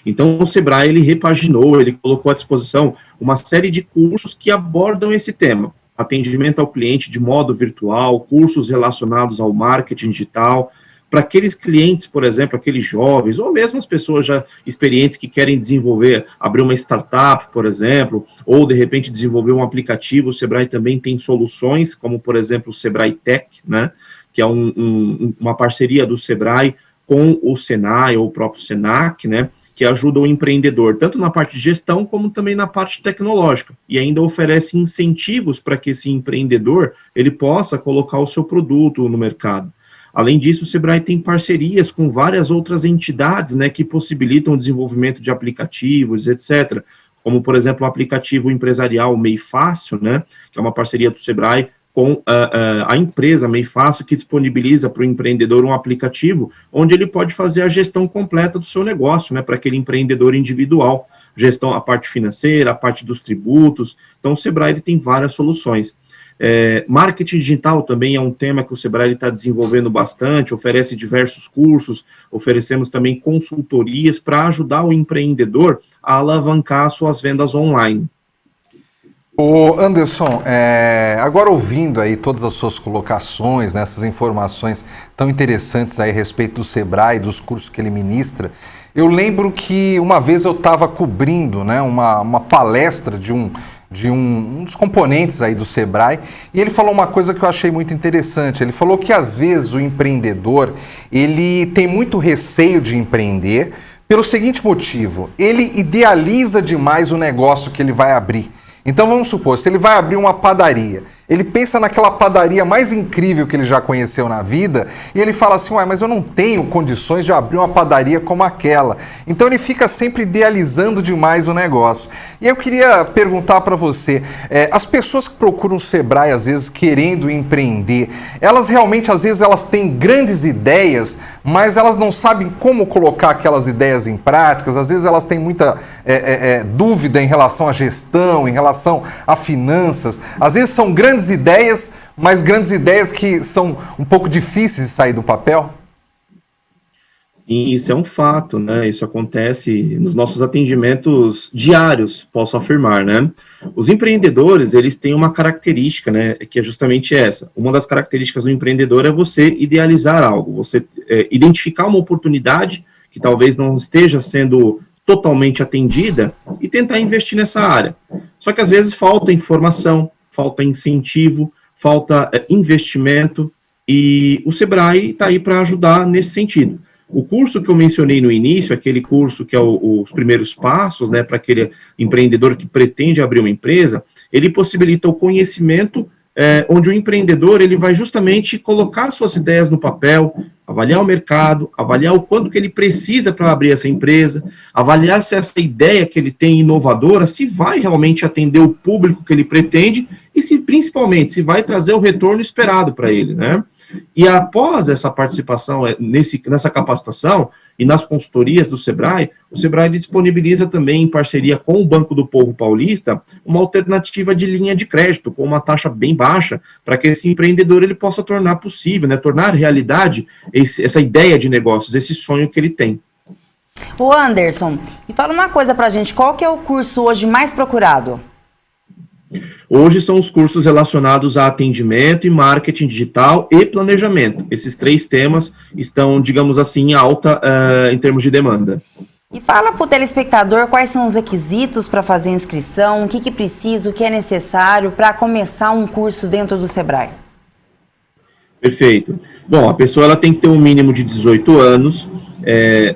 Então, o Sebrae, ele repaginou, ele colocou à disposição uma série de cursos que abordam esse tema: atendimento ao cliente de modo virtual, cursos relacionados ao marketing digital, para aqueles clientes, por exemplo, aqueles jovens, ou mesmo as pessoas já experientes que querem desenvolver, abrir uma startup, por exemplo, ou de repente desenvolver um aplicativo. O Sebrae também tem soluções, como por exemplo o Sebrae Tech, né, que é uma parceria do Sebrae com o Senai, ou o próprio Senac, né, que ajuda o empreendedor, tanto na parte de gestão, como também na parte tecnológica, e ainda oferece incentivos para que esse empreendedor, ele possa colocar o seu produto no mercado. Além disso, o Sebrae tem parcerias com várias outras entidades, né, que possibilitam o desenvolvimento de aplicativos, etc., como, por exemplo, o aplicativo empresarial MEI Fácil, né, que é uma parceria do Sebrae com a empresa MEI Fácil, que disponibiliza para o empreendedor um aplicativo onde ele pode fazer a gestão completa do seu negócio, né, para aquele empreendedor individual, gestão, a parte financeira, a parte dos tributos. Então, o Sebrae ele tem várias soluções. Marketing digital também é um tema que o Sebrae está desenvolvendo bastante, oferece diversos cursos, oferecemos também consultorias para ajudar o empreendedor a alavancar suas vendas online. Ô Anderson, agora ouvindo aí todas as suas colocações, né, essas informações tão interessantes aí a respeito do Sebrae, dos cursos que ele ministra, eu lembro que uma vez eu estava cobrindo, né, uma palestra de um dos componentes aí do Sebrae, e ele falou uma coisa que eu achei muito interessante. Ele falou que às vezes o empreendedor, ele tem muito receio de empreender pelo seguinte motivo: ele idealiza demais o negócio que ele vai abrir. Então vamos supor, se ele vai abrir uma padaria, ele pensa naquela padaria mais incrível que ele já conheceu na vida, e ele fala assim: ué, mas eu não tenho condições de abrir uma padaria como aquela. Então ele fica sempre idealizando demais o negócio. E eu queria perguntar para você, as pessoas que procuram o Sebrae, às vezes, querendo empreender, elas realmente, às vezes, elas têm grandes ideias, mas elas não sabem como colocar aquelas ideias em práticas. Às vezes elas têm muita dúvida em relação à gestão, em relação a finanças. Às vezes são grandes ideias, mas grandes ideias que são um pouco difíceis de sair do papel? Sim, isso é um fato, né? Isso acontece nos nossos atendimentos diários, posso afirmar, né? Os empreendedores, eles têm uma característica, né, que é justamente essa. Uma das características do empreendedor é você idealizar algo, você identificar uma oportunidade que talvez não esteja sendo totalmente atendida e tentar investir nessa área. Só que às vezes falta informação, falta incentivo, falta investimento, e o Sebrae está aí para ajudar nesse sentido. O curso que eu mencionei no início, aquele curso que é os primeiros passos, né, para aquele empreendedor que pretende abrir uma empresa, ele possibilita o conhecimento, onde o empreendedor ele vai justamente colocar suas ideias no papel, avaliar o mercado, avaliar o quanto que ele precisa para abrir essa empresa, avaliar se essa ideia que ele tem inovadora, se vai realmente atender o público que ele pretende e se, principalmente, se vai trazer o retorno esperado para ele, né? E após essa participação nessa capacitação e nas consultorias do Sebrae, o Sebrae disponibiliza também, em parceria com o Banco do Povo Paulista, uma alternativa de linha de crédito com uma taxa bem baixa, para que esse empreendedor ele possa tornar possível, né, tornar realidade essa ideia de negócios, esse sonho que ele tem. O Anderson, e fala uma coisa pra gente, qual que é o curso hoje mais procurado? Hoje são os cursos relacionados a atendimento e marketing digital e planejamento. Esses 3 temas estão, digamos assim, em alta em termos de demanda. E fala para o telespectador quais são os requisitos para fazer a inscrição, o que precisa, o que é necessário para começar um curso dentro do Sebrae. Perfeito. Bom, a pessoa ela tem que ter um mínimo de 18 anos.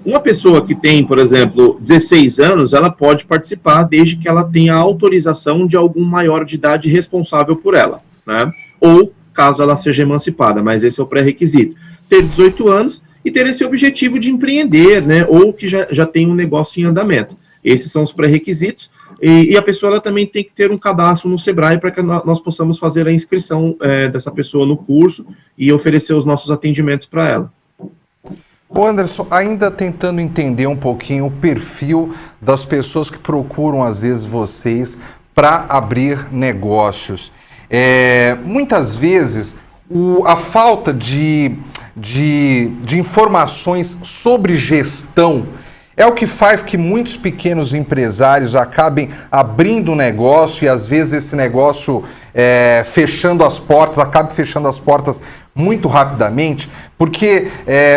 Uma pessoa que tem, por exemplo, 16 anos, ela pode participar desde que ela tenha autorização de algum maior de idade responsável por ela, né? Ou caso ela seja emancipada, mas esse é o pré-requisito. Ter 18 anos e ter esse objetivo de empreender, né? Ou que já tem um negócio em andamento. Esses são os pré-requisitos. E a pessoa ela também tem que ter um cadastro no Sebrae para que nós possamos fazer a inscrição dessa pessoa no curso e oferecer os nossos atendimentos para ela. Ô Anderson, ainda tentando entender um pouquinho o perfil das pessoas que procuram, às vezes, vocês para abrir negócios. Muitas vezes, a falta de informações sobre gestão é o que faz que muitos pequenos empresários acabem abrindo um negócio e, às vezes, esse negócio acabe fechando as portas muito rapidamente, porque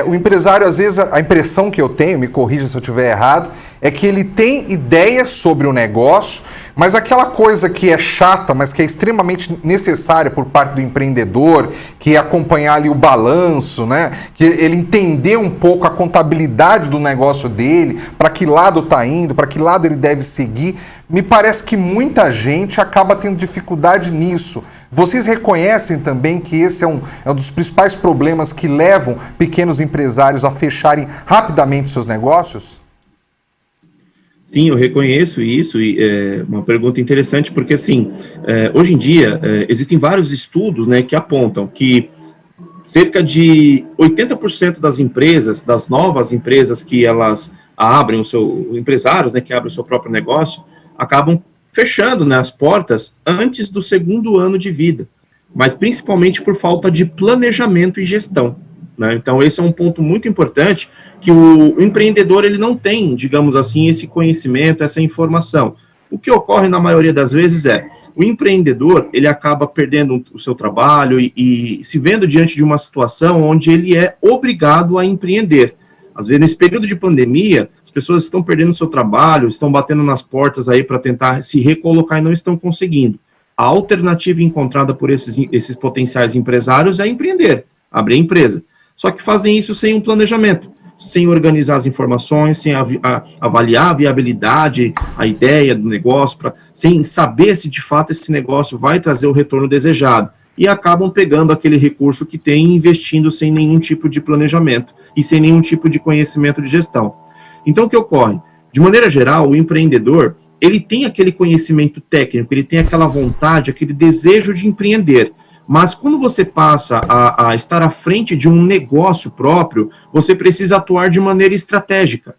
o empresário, às vezes, a impressão que eu tenho, me corrija se eu estiver errado, é que ele tem ideias sobre o negócio, mas aquela coisa que é chata, mas que é extremamente necessária por parte do empreendedor, que é acompanhar ali o balanço, né? Que ele entender um pouco a contabilidade do negócio dele, para que lado está indo, para que lado ele deve seguir. Me parece que muita gente acaba tendo dificuldade nisso. Vocês reconhecem também que esse é um dos principais problemas que levam pequenos empresários a fecharem rapidamente seus negócios? Sim, eu reconheço isso, e é uma pergunta interessante, porque assim, hoje em dia existem vários estudos, né, que apontam que cerca de 80% das empresas, das novas empresas que elas abrem empresários, né, que abrem o seu próprio negócio, acabam fechando, né, as portas antes do 2º ano de vida, mas principalmente por falta de planejamento e gestão. Né? Então, esse é um ponto muito importante, que o empreendedor ele não tem, digamos assim, esse conhecimento, essa informação. O que ocorre na maioria das vezes o empreendedor ele acaba perdendo o seu trabalho e se vendo diante de uma situação onde ele é obrigado a empreender. Às vezes, nesse período de pandemia, as pessoas estão perdendo o seu trabalho, estão batendo nas portas aí para tentar se recolocar e não estão conseguindo. A alternativa encontrada por esses potenciais empresários é empreender, abrir a empresa. Só que fazem isso sem um planejamento, sem organizar as informações, sem avaliar a viabilidade, a ideia do negócio, sem saber se de fato esse negócio vai trazer o retorno desejado. E acabam pegando aquele recurso que tem e investindo sem nenhum tipo de planejamento e sem nenhum tipo de conhecimento de gestão. Então, o que ocorre? De maneira geral, o empreendedor, ele tem aquele conhecimento técnico, ele tem aquela vontade, aquele desejo de empreender. Mas quando você passa a estar à frente de um negócio próprio, você precisa atuar de maneira estratégica.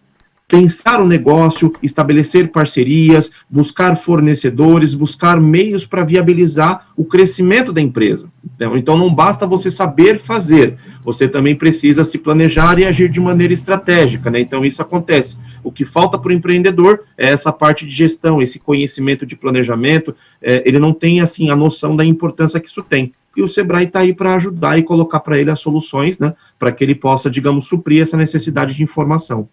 Pensar o negócio, estabelecer parcerias, buscar fornecedores, buscar meios para viabilizar o crescimento da empresa. Então não basta você saber fazer, você também precisa se planejar e agir de maneira estratégica, né? Então isso acontece. O que falta para o empreendedor é essa parte de gestão, esse conhecimento de planejamento, ele não tem assim a noção da importância que isso tem. E o Sebrae está aí para ajudar e colocar para ele as soluções, né, para que ele possa, digamos, suprir essa necessidade de informação.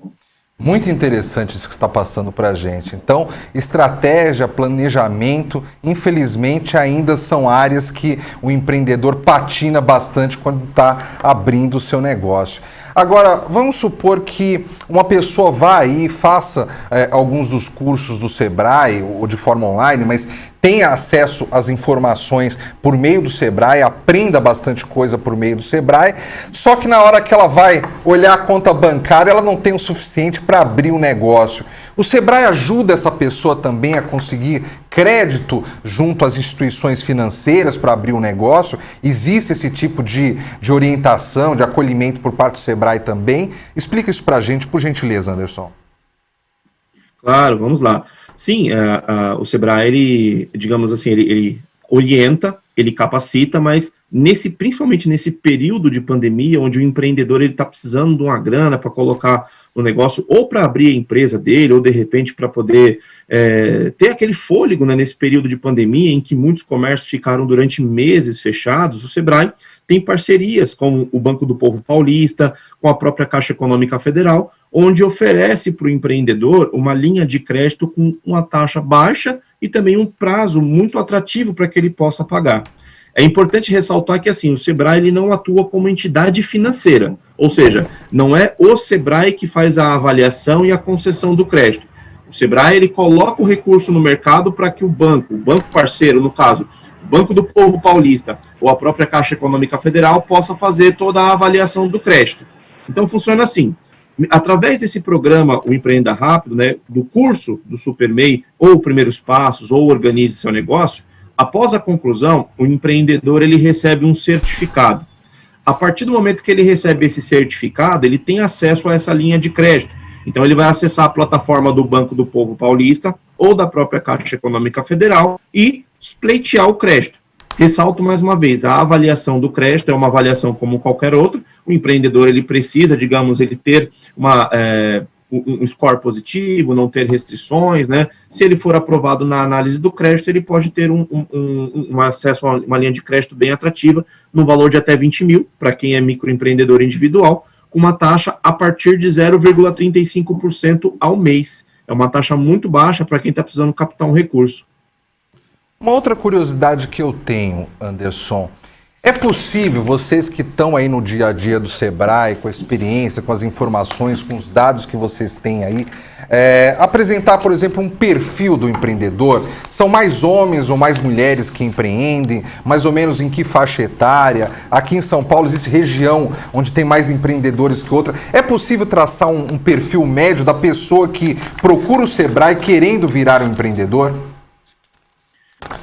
Muito interessante isso que está passando para a gente. Então, estratégia, planejamento, infelizmente ainda são áreas que o empreendedor patina bastante quando está abrindo o seu negócio. Agora, vamos supor que uma pessoa vá aí e faça alguns dos cursos do Sebrae, ou de forma online, mas tenha acesso às informações por meio do Sebrae, aprenda bastante coisa por meio do Sebrae, só que na hora que ela vai olhar a conta bancária, ela não tem o suficiente para abrir um negócio. O Sebrae ajuda essa pessoa também a conseguir crédito junto às instituições financeiras para abrir um negócio? Existe esse tipo de orientação, de acolhimento por parte do Sebrae também? Explica isso para a gente, por gentileza, Anderson. Claro, vamos lá. Sim, o Sebrae, ele, digamos assim, ele orienta, ele capacita, mas principalmente nesse período de pandemia, onde o empreendedor está precisando de uma grana para colocar no negócio, ou para abrir a empresa dele, ou de repente para poder ter aquele fôlego, né, nesse período de pandemia, em que muitos comércios ficaram durante meses fechados, o Sebrae tem parcerias com o Banco do Povo Paulista, com a própria Caixa Econômica Federal, onde oferece para o empreendedor uma linha de crédito com uma taxa baixa e também um prazo muito atrativo para que ele possa pagar. É importante ressaltar que, assim, o Sebrae ele não atua como entidade financeira, ou seja, não é o Sebrae que faz a avaliação e a concessão do crédito. O Sebrae ele coloca o recurso no mercado para que o banco parceiro, no caso, o Banco do Povo Paulista ou a própria Caixa Econômica Federal, possa fazer toda a avaliação do crédito. Então, funciona assim. Através desse programa, o Empreenda Rápido, né, do curso do SuperMEI, ou Primeiros Passos, ou Organize Seu Negócio, após a conclusão, o empreendedor ele recebe um certificado. A partir do momento que ele recebe esse certificado, ele tem acesso a essa linha de crédito. Então, ele vai acessar a plataforma do Banco do Povo Paulista ou da própria Caixa Econômica Federal e pleitear o crédito. Ressalto mais uma vez, a avaliação do crédito é uma avaliação como qualquer outra. O empreendedor ele precisa, digamos, ele ter um score positivo, não ter restrições, né? Se ele for aprovado na análise do crédito, ele pode ter um acesso a uma linha de crédito bem atrativa, no valor de até 20 mil, para quem é microempreendedor individual, com uma taxa a partir de 0,35% ao mês. É uma taxa muito baixa para quem está precisando captar um recurso. Uma outra curiosidade que eu tenho, Anderson, é possível vocês que estão aí no dia a dia do Sebrae, com a experiência, com as informações, com os dados que vocês têm aí, apresentar, por exemplo, um perfil do empreendedor? São mais homens ou mais mulheres que empreendem? Mais ou menos em que faixa etária? Aqui em São Paulo existe região onde tem mais empreendedores que outra. É possível traçar um perfil médio da pessoa que procura o Sebrae querendo virar um empreendedor?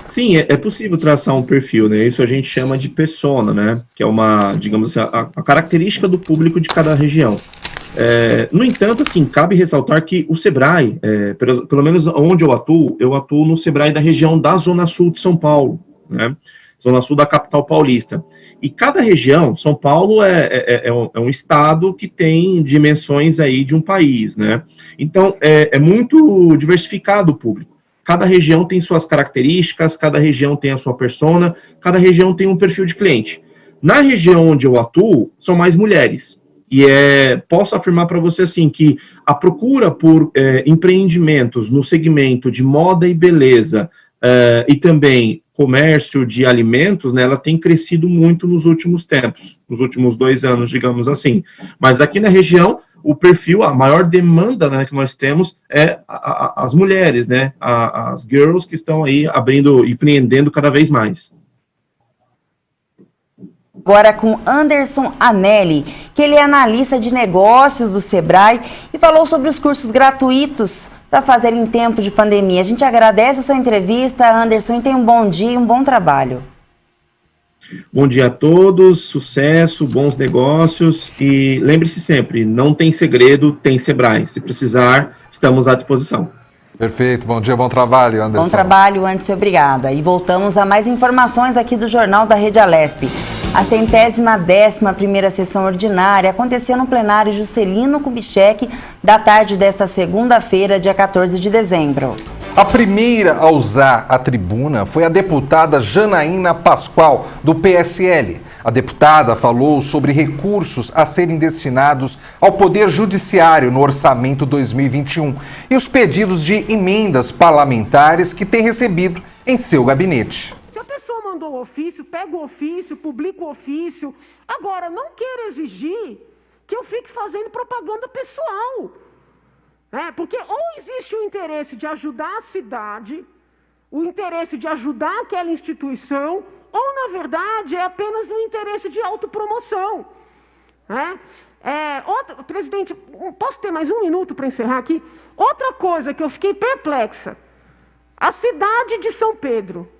Sim, é possível traçar um perfil, né? Isso a gente chama de persona, né? Que é uma, digamos assim, a característica do público de cada região. No entanto, assim, cabe ressaltar que o Sebrae, pelo menos onde eu atuo no Sebrae da região da Zona Sul de São Paulo, né? Zona Sul da capital paulista. E cada região, São Paulo é um estado que tem dimensões aí de um país, né? Então, é muito diversificado o público. Cada região tem suas características, cada região tem a sua persona, cada região tem um perfil de cliente. Na região onde eu atuo, são mais mulheres. E posso afirmar para você assim, que a procura por empreendimentos no segmento de moda e beleza e também comércio de alimentos, né, ela tem crescido muito nos últimos tempos, nos últimos 2 anos, digamos assim. Mas aqui na região, o perfil, a maior demanda, né, que nós temos é as mulheres, né, as girls que estão aí abrindo e empreendendo cada vez mais. Agora com Anderson Anelli, que ele é analista de negócios do Sebrae e falou sobre os cursos gratuitos para fazer em tempo de pandemia. A gente agradece a sua entrevista, Anderson, e tenha um bom dia e um bom trabalho. Bom dia a todos, sucesso, bons negócios e lembre-se sempre, não tem segredo, tem Sebrae. Se precisar, estamos à disposição. Perfeito, bom dia, bom trabalho, Anderson. Bom trabalho, Anderson, obrigada. E voltamos a mais informações aqui do Jornal da Rede Alesp. A 110ª sessão ordinária aconteceu no plenário Juscelino Kubitschek da tarde desta segunda-feira, dia 14 de dezembro. A primeira a usar a tribuna foi a deputada Janaína Pascoal, do PSL. A deputada falou sobre recursos a serem destinados ao Poder Judiciário no Orçamento 2021 e os pedidos de emendas parlamentares que tem recebido em seu gabinete. Se a pessoa mandou o ofício, pega o ofício, publica o ofício. Agora, não queira exigir que eu fique fazendo propaganda pessoal. Porque ou existe o interesse de ajudar a cidade, o interesse de ajudar aquela instituição, ou, na verdade, é apenas um interesse de autopromoção. Presidente, posso ter mais um minuto para encerrar aqui? Outra coisa que eu fiquei perplexa. A cidade de São Pedro.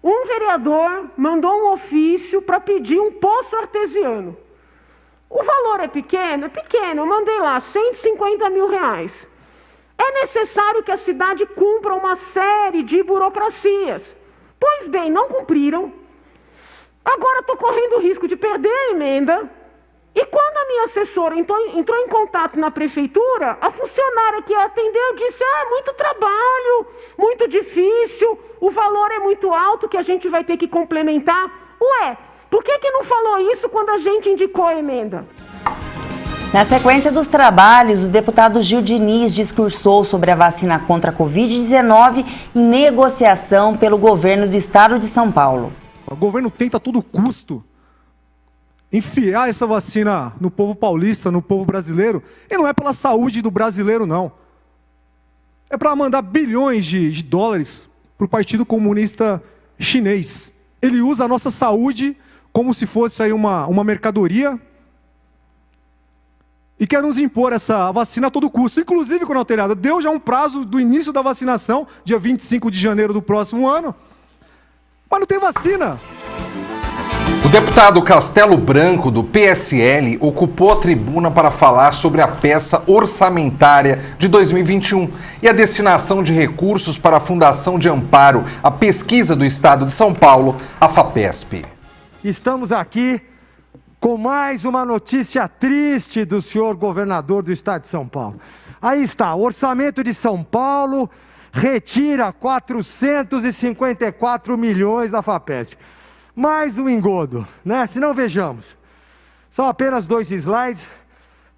Um vereador mandou um ofício para pedir um poço artesiano. O valor é pequeno? É pequeno. Eu mandei lá, R$150 mil. É necessário que a cidade cumpra uma série de burocracias. Pois bem, não cumpriram. Agora estou correndo o risco de perder a emenda. E quando a minha assessora entrou em contato na prefeitura, a funcionária que atendeu disse: muito trabalho, muito difícil, o valor é muito alto que a gente vai ter que complementar. Ué, por que não falou isso quando a gente indicou a emenda? Na sequência dos trabalhos, o deputado Gil Diniz discursou sobre a vacina contra a Covid-19 em negociação pelo governo do estado de São Paulo. O governo tenta a todo custo enfiar essa vacina no povo paulista, no povo brasileiro, e não é pela saúde do brasileiro, não. É para mandar bilhões de dólares para o Partido Comunista Chinês. Ele usa a nossa saúde como se fosse aí uma mercadoria e quer nos impor essa vacina a todo custo. Inclusive, Coronel Telhada, deu já um prazo do início da vacinação, dia 25 de janeiro do próximo ano, mas não tem vacina. O deputado Castelo Branco, do PSL, ocupou a tribuna para falar sobre a peça orçamentária de 2021 e a destinação de recursos para a Fundação de Amparo à Pesquisa do Estado de São Paulo, a FAPESP. Estamos aqui com mais uma notícia triste do senhor governador do Estado de São Paulo. Aí está, o orçamento de São Paulo retira 454 milhões da FAPESP. Mais um engodo, né? Se não, vejamos. São apenas 2 slides,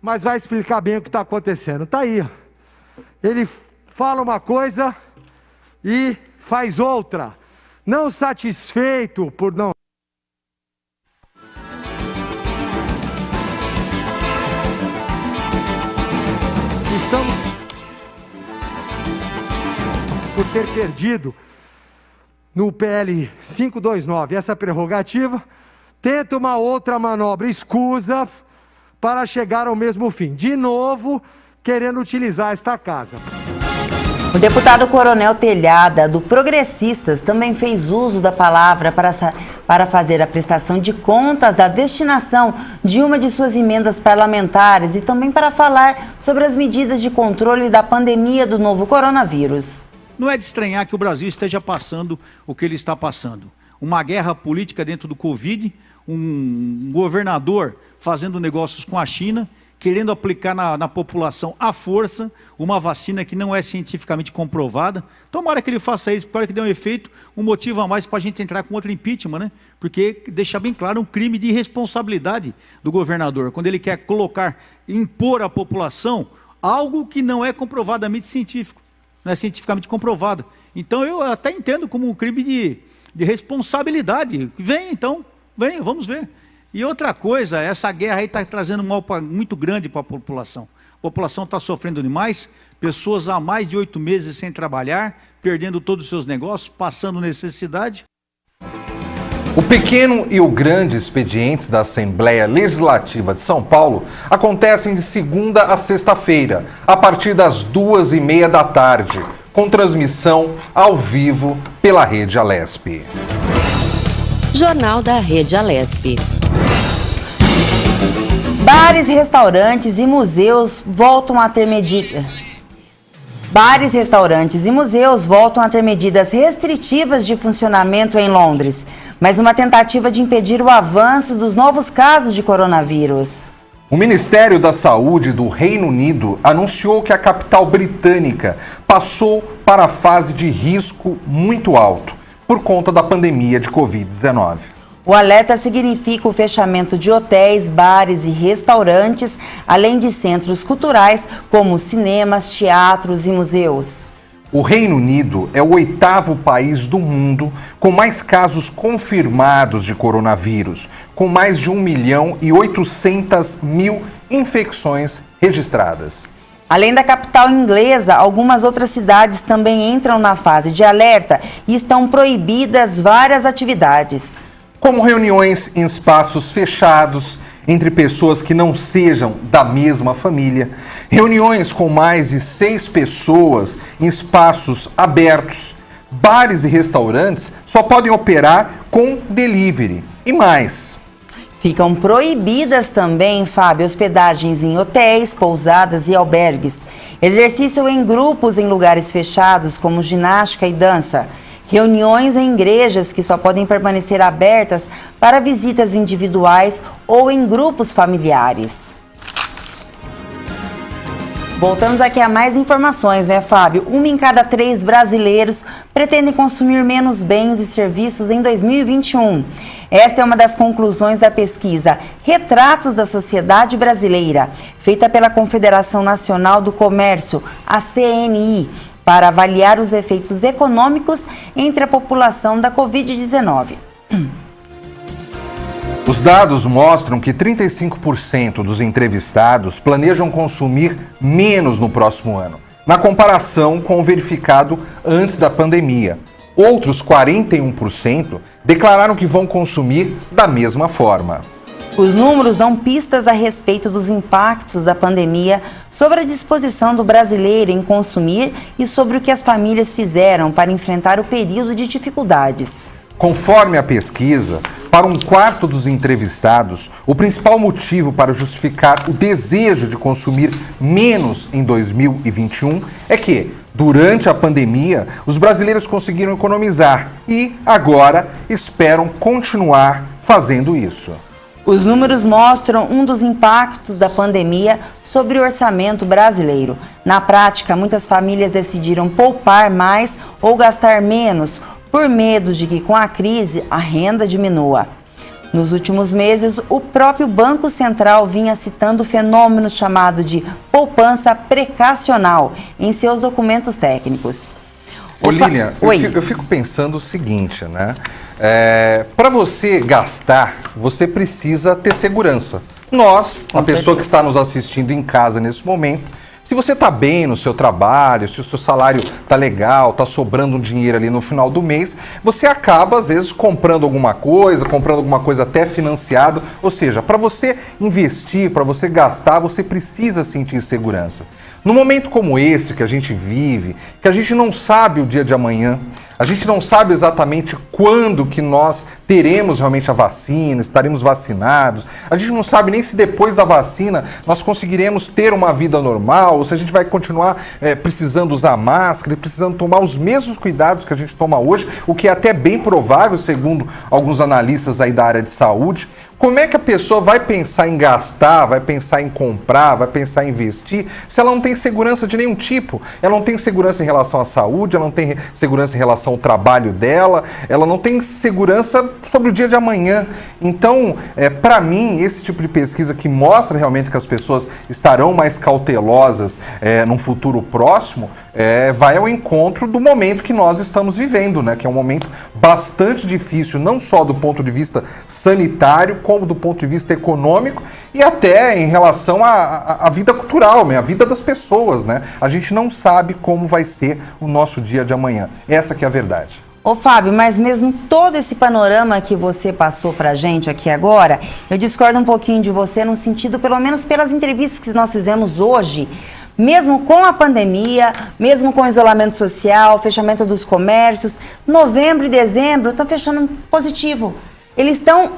mas vai explicar bem o que está acontecendo. Está aí, ó. Ele fala uma coisa e faz outra. Não satisfeito por não... Estamos por ter perdido no PL 529 essa prerrogativa, tenta uma outra manobra escusa para chegar ao mesmo fim. De novo, querendo utilizar esta casa. O deputado Coronel Telhada, do Progressistas, também fez uso da palavra para fazer a prestação de contas da destinação de uma de suas emendas parlamentares e também para falar sobre as medidas de controle da pandemia do novo coronavírus. Não é de estranhar que o Brasil esteja passando o que ele está passando. Uma guerra política dentro do Covid, um governador fazendo negócios com a China, querendo aplicar na população à força uma vacina que não é cientificamente comprovada. Tomara que ele faça isso, para que dê um efeito, um motivo a mais para a gente entrar com outro impeachment, né? Porque deixa bem claro um crime de irresponsabilidade do governador, quando ele quer impor à população algo que não é comprovadamente científico. Não é cientificamente comprovado. Então, eu até entendo como um crime de responsabilidade. Vem, então, vem, vamos ver. E outra coisa, essa guerra aí está trazendo um mal muito grande para a população. A população está sofrendo demais, pessoas há mais de 8 meses sem trabalhar, perdendo todos os seus negócios, passando necessidade. O pequeno e o grande expedientes da Assembleia Legislativa de São Paulo acontecem de segunda a sexta-feira, a partir das 2h30 da tarde, com transmissão ao vivo pela Rede Alesp. Jornal da Rede Alesp. Bares, restaurantes e museus voltam a ter medidas. Bares, restaurantes e museus voltam a ter medidas restritivas de funcionamento em Londres. Mas uma tentativa de impedir o avanço dos novos casos de coronavírus. O Ministério da Saúde do Reino Unido anunciou que a capital britânica passou para a fase de risco muito alto por conta da pandemia de Covid-19. O alerta significa o fechamento de hotéis, bares e restaurantes, além de centros culturais como cinemas, teatros e museus. O Reino Unido é o 8º país do mundo com mais casos confirmados de coronavírus, com mais de 1.800.000 infecções registradas. Além da capital inglesa, algumas outras cidades também entram na fase de alerta e estão proibidas várias atividades. Como reuniões em espaços fechados, entre pessoas que não sejam da mesma família, reuniões com mais de 6 pessoas em espaços abertos, bares e restaurantes só podem operar com delivery e mais. Ficam proibidas também, Fábio, hospedagens em hotéis, pousadas e albergues, exercício em grupos em lugares fechados como ginástica e dança, reuniões em igrejas que só podem permanecer abertas para visitas individuais ou em grupos familiares. Voltamos aqui a mais informações, né, Fábio? 1 em cada 3 brasileiros pretendem consumir menos bens e serviços em 2021. Essa é uma das conclusões da pesquisa Retratos da Sociedade Brasileira, feita pela Confederação Nacional do Comércio, a CNI, para avaliar os efeitos econômicos entre a população da Covid-19. Os dados mostram que 35% dos entrevistados planejam consumir menos no próximo ano, na comparação com o verificado antes da pandemia. Outros 41% declararam que vão consumir da mesma forma. Os números dão pistas a respeito dos impactos da pandemia sobre a disposição do brasileiro em consumir e sobre o que as famílias fizeram para enfrentar o período de dificuldades. Conforme a pesquisa, para 1/4 dos entrevistados, o principal motivo para justificar o desejo de consumir menos em 2021 é que, durante a pandemia, os brasileiros conseguiram economizar e, agora, esperam continuar fazendo isso. Os números mostram um dos impactos da pandemia sobre o orçamento brasileiro. Na prática, muitas famílias decidiram poupar mais ou gastar menos, por medo de que com a crise a renda diminua. Nos últimos meses, o próprio Banco Central vinha citando o fenômeno chamado de poupança precacional em seus documentos técnicos. Ô Lilian, eu fico pensando o seguinte, né? Para você gastar, você precisa ter segurança. Nós, a pessoa que está nos assistindo em casa nesse momento, se você está bem no seu trabalho, se o seu salário está legal, está sobrando um dinheiro ali no final do mês, você acaba, às vezes, comprando alguma coisa até financiado. Ou seja, para você investir, para você gastar, você precisa sentir segurança. No momento como esse que a gente vive, que a gente não sabe o dia de amanhã, a gente não sabe exatamente quando que nós teremos realmente a vacina, estaremos vacinados. A gente não sabe nem se depois da vacina nós conseguiremos ter uma vida normal, ou se a gente vai continuar precisando usar máscara e precisando tomar os mesmos cuidados que a gente toma hoje, o que é até bem provável, segundo alguns analistas aí da área de saúde. Como é que a pessoa vai pensar em gastar, vai pensar em comprar, vai pensar em investir, se ela não tem segurança de nenhum tipo? Ela não tem segurança em relação à saúde, ela não tem segurança em relação ao trabalho dela, ela não tem segurança sobre o dia de amanhã. Então, para mim, esse tipo de pesquisa que mostra realmente que as pessoas estarão mais cautelosas num futuro próximo, vai ao encontro do momento que nós estamos vivendo, né? Que é um momento bastante difícil, não só do ponto de vista sanitário, como do ponto de vista econômico e até em relação à vida cultural, né? A vida das pessoas, né? A gente não sabe como vai ser o nosso dia de amanhã. Essa que é a verdade. Ô Fábio, mas mesmo todo esse panorama que você passou pra gente aqui agora, eu discordo um pouquinho de você no sentido, pelo menos pelas entrevistas que nós fizemos hoje, mesmo com a pandemia, mesmo com o isolamento social, fechamento dos comércios, novembro e dezembro estão fechando positivo. Eles estão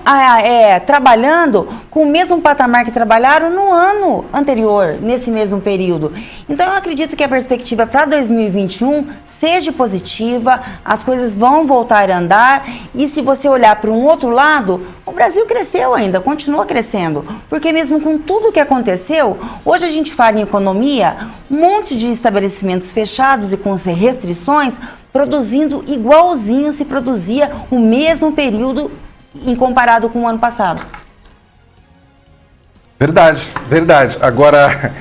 trabalhando com o mesmo patamar que trabalharam no ano anterior, nesse mesmo período. Então, eu acredito que a perspectiva para 2021 seja positiva, as coisas vão voltar a andar. E se você olhar para um outro lado, o Brasil cresceu ainda, continua crescendo. Porque mesmo com tudo que aconteceu, hoje a gente fala em economia, um monte de estabelecimentos fechados e com restrições, produzindo igualzinho se produzia o mesmo período em comparado com o ano passado. Verdade, verdade. Agora,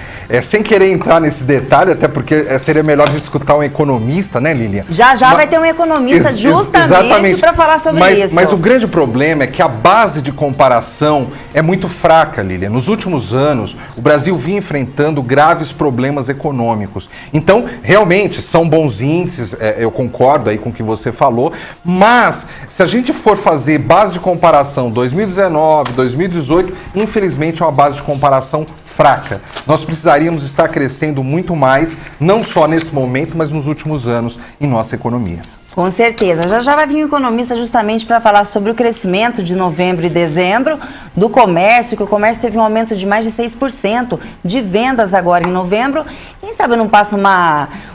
sem querer entrar nesse detalhe, até porque seria melhor a gente escutar um economista, né, Lilian? Já vai ter um economista justamente para falar sobre isso. Mas o grande problema é que a base de comparação é muito fraca, Lilian. Nos últimos anos, o Brasil vinha enfrentando graves problemas econômicos. Então, realmente, são bons índices, eu concordo aí com o que você falou, mas se a gente for fazer base de comparação 2019, 2018, infelizmente é uma base de comparação fraca. Nós precisaríamos estar crescendo muito mais, não só nesse momento, mas nos últimos anos em nossa economia. Com certeza. Já vai vir um economista justamente para falar sobre o crescimento de novembro e dezembro do comércio, que o comércio teve um aumento de mais de 6% de vendas agora em novembro. Quem sabe não passa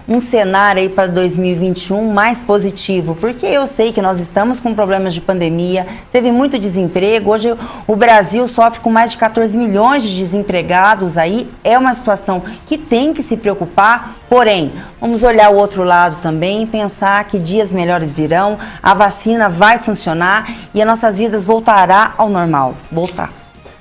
um cenário aí para 2021 mais positivo, porque eu sei que nós estamos com problemas de pandemia, teve muito desemprego, hoje o Brasil sofre com mais de 14 milhões de desempregados aí, é uma situação que tem que se preocupar, porém, vamos olhar o outro lado também e pensar que dias melhores virão, a vacina vai funcionar e as nossas vidas voltará ao normal,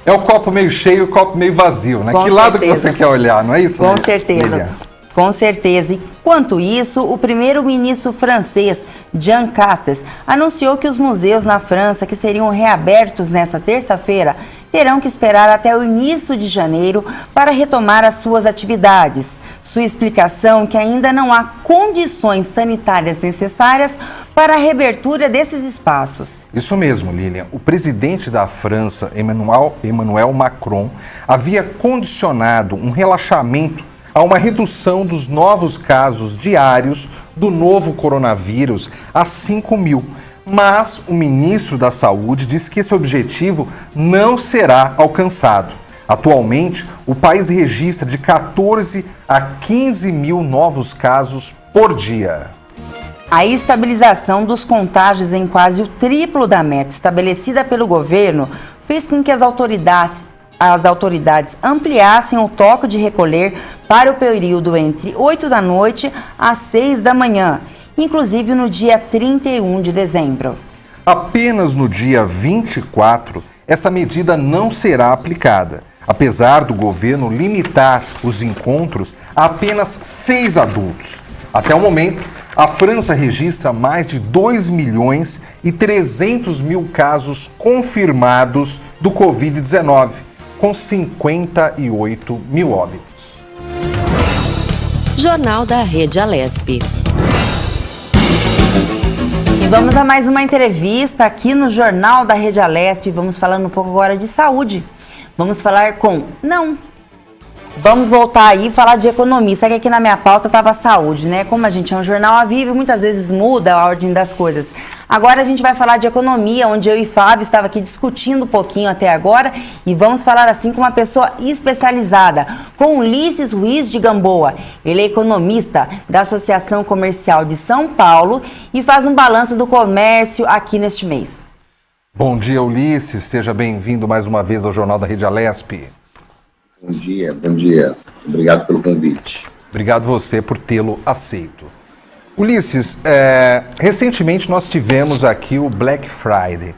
É o copo meio cheio e o copo meio vazio, né? Que lado que você quer olhar, não é isso? Com certeza. Com certeza. Enquanto isso, o primeiro-ministro francês, Jean Castex, anunciou que os museus na França, que seriam reabertos nesta terça-feira, terão que esperar até o início de janeiro para retomar as suas atividades. Sua explicação é que ainda não há condições sanitárias necessárias para a reabertura desses espaços. Isso mesmo, Lilian. O presidente da França, Emmanuel Macron, havia condicionado um relaxamento a uma redução dos novos casos diários do novo coronavírus a 5 mil. Mas o ministro da Saúde disse que esse objetivo não será alcançado. Atualmente, o país registra de 14 a 15 mil novos casos por dia. A estabilização dos contágios em quase o triplo da meta estabelecida pelo governo fez com que as autoridades ampliassem o toque de recolher para o período entre 8 da noite às 6 da manhã, inclusive no dia 31 de dezembro. Apenas no dia 24, essa medida não será aplicada, apesar do governo limitar os encontros a apenas 6 adultos. Até o momento, a França registra mais de 2 milhões e 300 mil casos confirmados do Covid-19, com 58 mil óbitos. Jornal da Rede Alesp. E vamos a mais uma entrevista aqui no Jornal da Rede Alesp. Vamos falando um pouco agora de saúde. Vamos falar Vamos voltar aí e falar de economia. Sabe que aqui na minha pauta estava saúde, né? Como a gente é um jornal a vivo, muitas vezes muda a ordem das coisas. Agora a gente vai falar de economia, onde eu e Fábio estava aqui discutindo um pouquinho até agora, e vamos falar assim com uma pessoa especializada, com Ulisses Ruiz de Gamboa. Ele é economista da Associação Comercial de São Paulo e faz um balanço do comércio aqui neste mês. Bom dia, Ulisses. Seja bem-vindo mais uma vez ao Jornal da Rede Alesp. Bom dia. Obrigado pelo convite. Obrigado você por tê-lo aceito. Ulisses, recentemente nós tivemos aqui o Black Friday.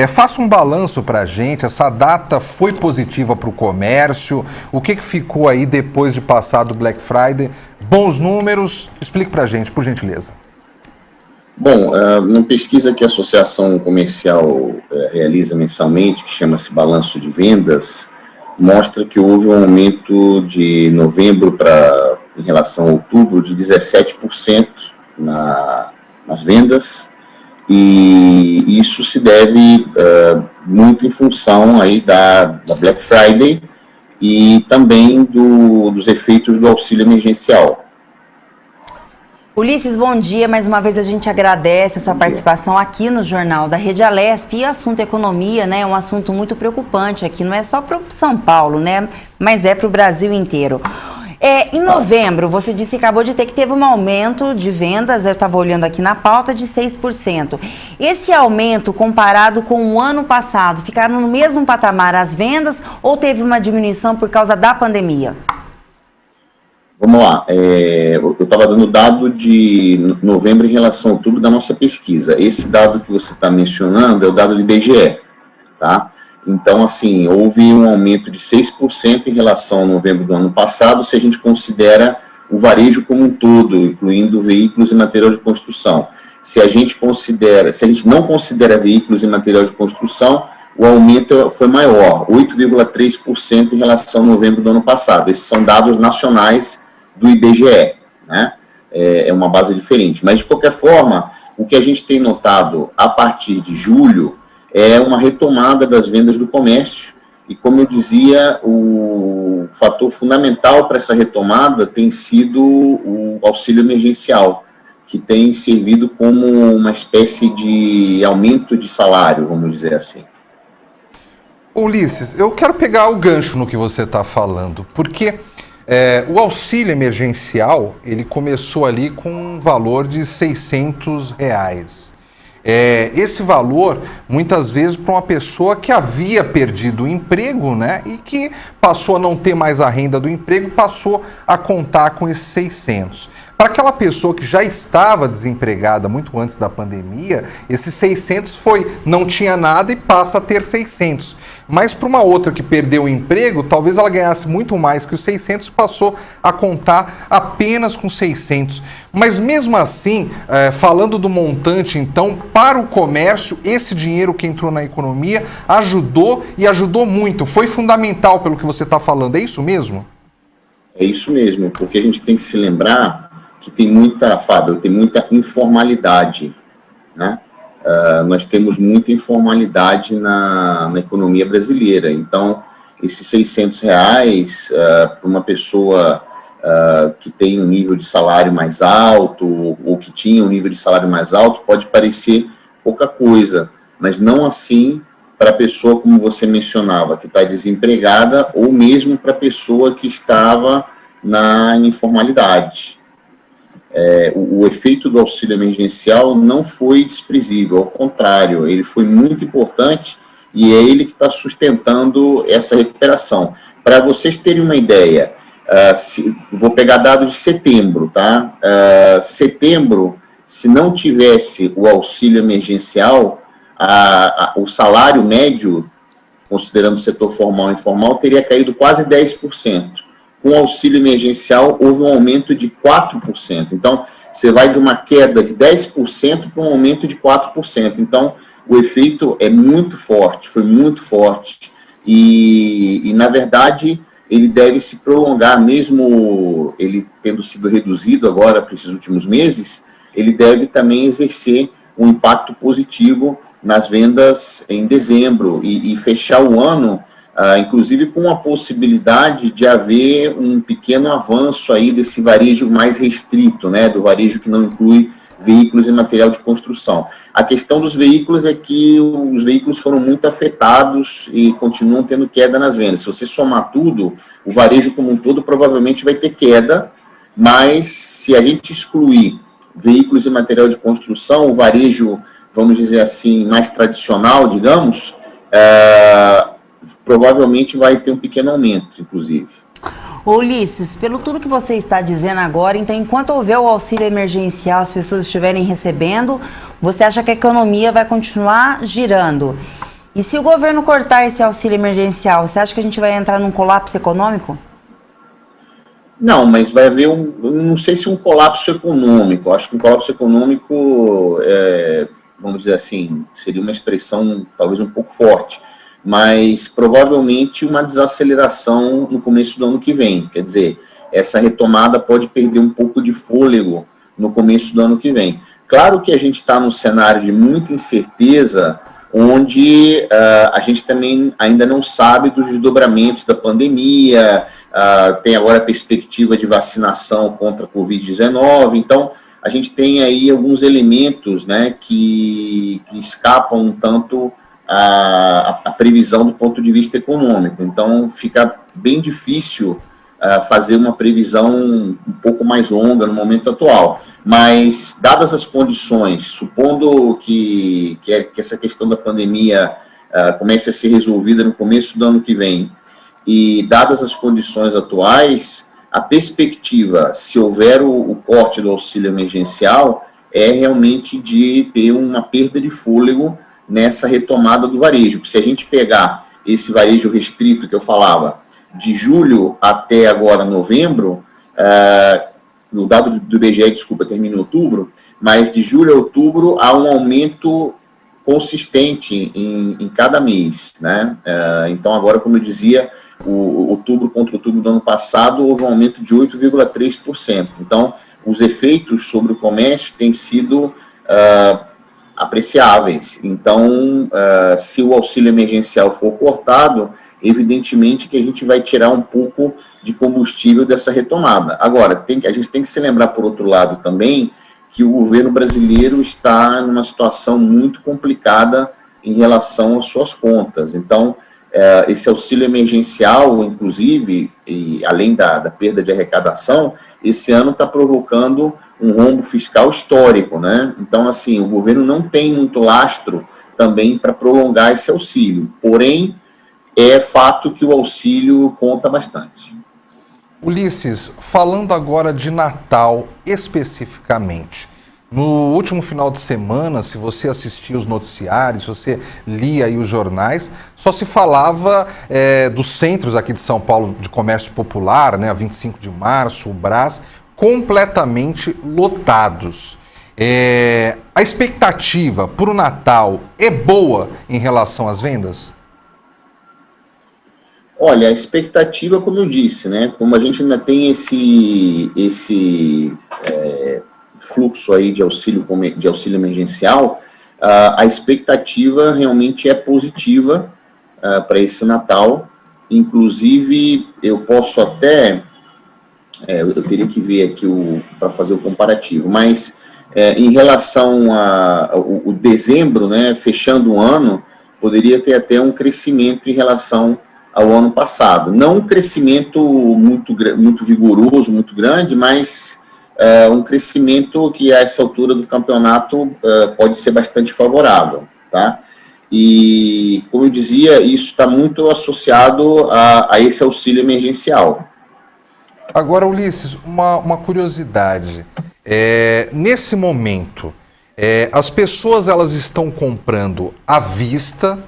Faça um balanço para a gente, essa data foi positiva para o comércio? O que ficou aí depois de passar do Black Friday? Bons números? Explique para a gente, por gentileza. Bom, uma pesquisa que a Associação Comercial realiza mensalmente, que chama-se Balanço de Vendas, mostra que houve um aumento de novembro em relação a outubro de 17% nas vendas, e isso se deve muito em função aí da Black Friday e também dos efeitos do auxílio emergencial. Ulisses, bom dia. Mais uma vez a gente agradece a sua participação aqui no Jornal da Rede Alesp. E o assunto economia, né, é um assunto muito preocupante aqui, não é só para São Paulo, né, mas é para o Brasil inteiro. Em novembro, você disse que acabou de ter que teve um aumento de vendas, eu estava olhando aqui na pauta, de 6%. Esse aumento, comparado com o ano passado, ficaram no mesmo patamar as vendas ou teve uma diminuição por causa da pandemia? Vamos lá, eu estava dando dado de novembro em relação a outubro da nossa pesquisa. Esse dado que você está mencionando é o dado do IBGE, tá? Então, assim, houve um aumento de 6% em relação a novembro do ano passado, se a gente considera o varejo como um todo, incluindo veículos e material de construção. Se a gente não considera veículos e material de construção, o aumento foi maior, 8,3% em relação a novembro do ano passado. Esses são dados nacionais do IBGE, né? É uma base diferente. Mas, de qualquer forma, o que a gente tem notado a partir de julho é uma retomada das vendas do comércio. E, como eu dizia, o fator fundamental para essa retomada tem sido o auxílio emergencial, que tem servido como uma espécie de aumento de salário, vamos dizer assim. Ulisses, eu quero pegar o gancho no que você está falando, porque o auxílio emergencial, ele começou ali com um valor de R$600. Esse valor, muitas vezes, para uma pessoa que havia perdido o emprego, né, e que passou a não ter mais a renda do emprego, passou a contar com esses 600. Para aquela pessoa que já estava desempregada muito antes da pandemia, esses 600 não tinha nada e passa a ter 600. Mas para uma outra que perdeu o emprego, talvez ela ganhasse muito mais que os 600 e passou a contar apenas com 600. Mas mesmo assim, falando do montante, então, para o comércio, esse dinheiro que entrou na economia ajudou e ajudou muito. Foi fundamental pelo que você está falando, é isso mesmo? É isso mesmo, porque a gente tem que se lembrar que tem muita, Fábio, tem muita informalidade, né? Nós temos muita informalidade na economia brasileira. Então, esses R$600 para uma pessoa que tem um nível de salário mais alto ou que tinha um nível de salário mais alto pode parecer pouca coisa, mas não assim para a pessoa, como você mencionava, que está desempregada, ou mesmo para a pessoa que estava na informalidade. O efeito do auxílio emergencial não foi desprezível, ao contrário, ele foi muito importante e é ele que está sustentando essa recuperação. Para vocês terem uma ideia, vou pegar dados de setembro, tá? Setembro, se não tivesse o auxílio emergencial, o salário médio, considerando o setor formal e informal, teria caído quase 10%. Com o auxílio emergencial, houve um aumento de 4%. Então, você vai de uma queda de 10% para um aumento de 4%. Então, o efeito é muito forte, foi muito forte. E na verdade, ele deve se prolongar, mesmo ele tendo sido reduzido agora para esses últimos meses, ele deve também exercer um impacto positivo nas vendas em dezembro e fechar o ano, inclusive com a possibilidade de haver um pequeno avanço aí desse varejo mais restrito, né, do varejo que não inclui veículos e material de construção. A questão dos veículos é que os veículos foram muito afetados e continuam tendo queda nas vendas. Se você somar tudo, o varejo como um todo provavelmente vai ter queda, mas se a gente excluir veículos e material de construção, o varejo, vamos dizer assim, mais tradicional, digamos, provavelmente vai ter um pequeno aumento, inclusive. Ulisses, pelo tudo que você está dizendo agora, então, enquanto houver o auxílio emergencial, as pessoas estiverem recebendo, você acha que a economia vai continuar girando? E se o governo cortar esse auxílio emergencial, você acha que a gente vai entrar num colapso econômico? Não, mas vai haver não sei se um colapso econômico. Acho que um colapso econômico, vamos dizer assim, seria uma expressão talvez um pouco forte, mas provavelmente uma desaceleração no começo do ano que vem. Quer dizer, essa retomada pode perder um pouco de fôlego no começo do ano que vem. Claro que a gente está num cenário de muita incerteza, onde a gente também ainda não sabe dos desdobramentos da pandemia, tem agora a perspectiva de vacinação contra a Covid-19, então a gente tem aí alguns elementos, né, que escapam um tanto a previsão do ponto de vista econômico. Então, fica bem difícil fazer uma previsão um pouco mais longa no momento atual. Mas, dadas as condições, supondo que essa questão da pandemia comece a ser resolvida no começo do ano que vem, e dadas as condições atuais, a perspectiva, se houver o corte do auxílio emergencial, é realmente de ter uma perda de fôlego nessa retomada do varejo. Se a gente pegar esse varejo restrito que eu falava, de julho até agora novembro, o dado do IBGE, desculpa, termina em outubro, mas de julho a outubro há um aumento consistente em cada mês, né? Então, agora, como eu dizia, outubro contra outubro do ano passado, houve um aumento de 8,3%. Então, os efeitos sobre o comércio têm sido apreciáveis. Então, se o auxílio emergencial for cortado, evidentemente que a gente vai tirar um pouco de combustível dessa retomada. Agora, a gente tem que se lembrar, por outro lado, também, que o governo brasileiro está numa situação muito complicada em relação às suas contas. Então, esse auxílio emergencial, inclusive, e além da perda de arrecadação, esse ano está provocando um rombo fiscal histórico, né? Então, assim, o governo não tem muito lastro também para prolongar esse auxílio. Porém, é fato que o auxílio conta bastante. Ulisses, falando agora de Natal especificamente, no último final de semana, se você assistia os noticiários, se você lia aí os jornais, só se falava dos centros aqui de São Paulo de comércio popular, né, a 25 de março, o Brás, completamente lotados. A expectativa para o Natal é boa em relação às vendas? Olha, a expectativa, como eu disse, né, como a gente ainda tem esse fluxo aí de auxílio emergencial, a expectativa realmente é positiva para esse Natal. Inclusive, eu posso até, eu teria que ver aqui para fazer o comparativo, mas em relação ao dezembro, né, fechando o ano, poderia ter até um crescimento em relação ao ano passado. Não um crescimento muito vigoroso, muito grande, mas um crescimento que a essa altura do campeonato pode ser bastante favorável, tá? E, como eu dizia, isso está muito associado a esse auxílio emergencial. Agora, Ulisses, uma curiosidade. Nesse momento, as pessoas elas estão comprando à vista,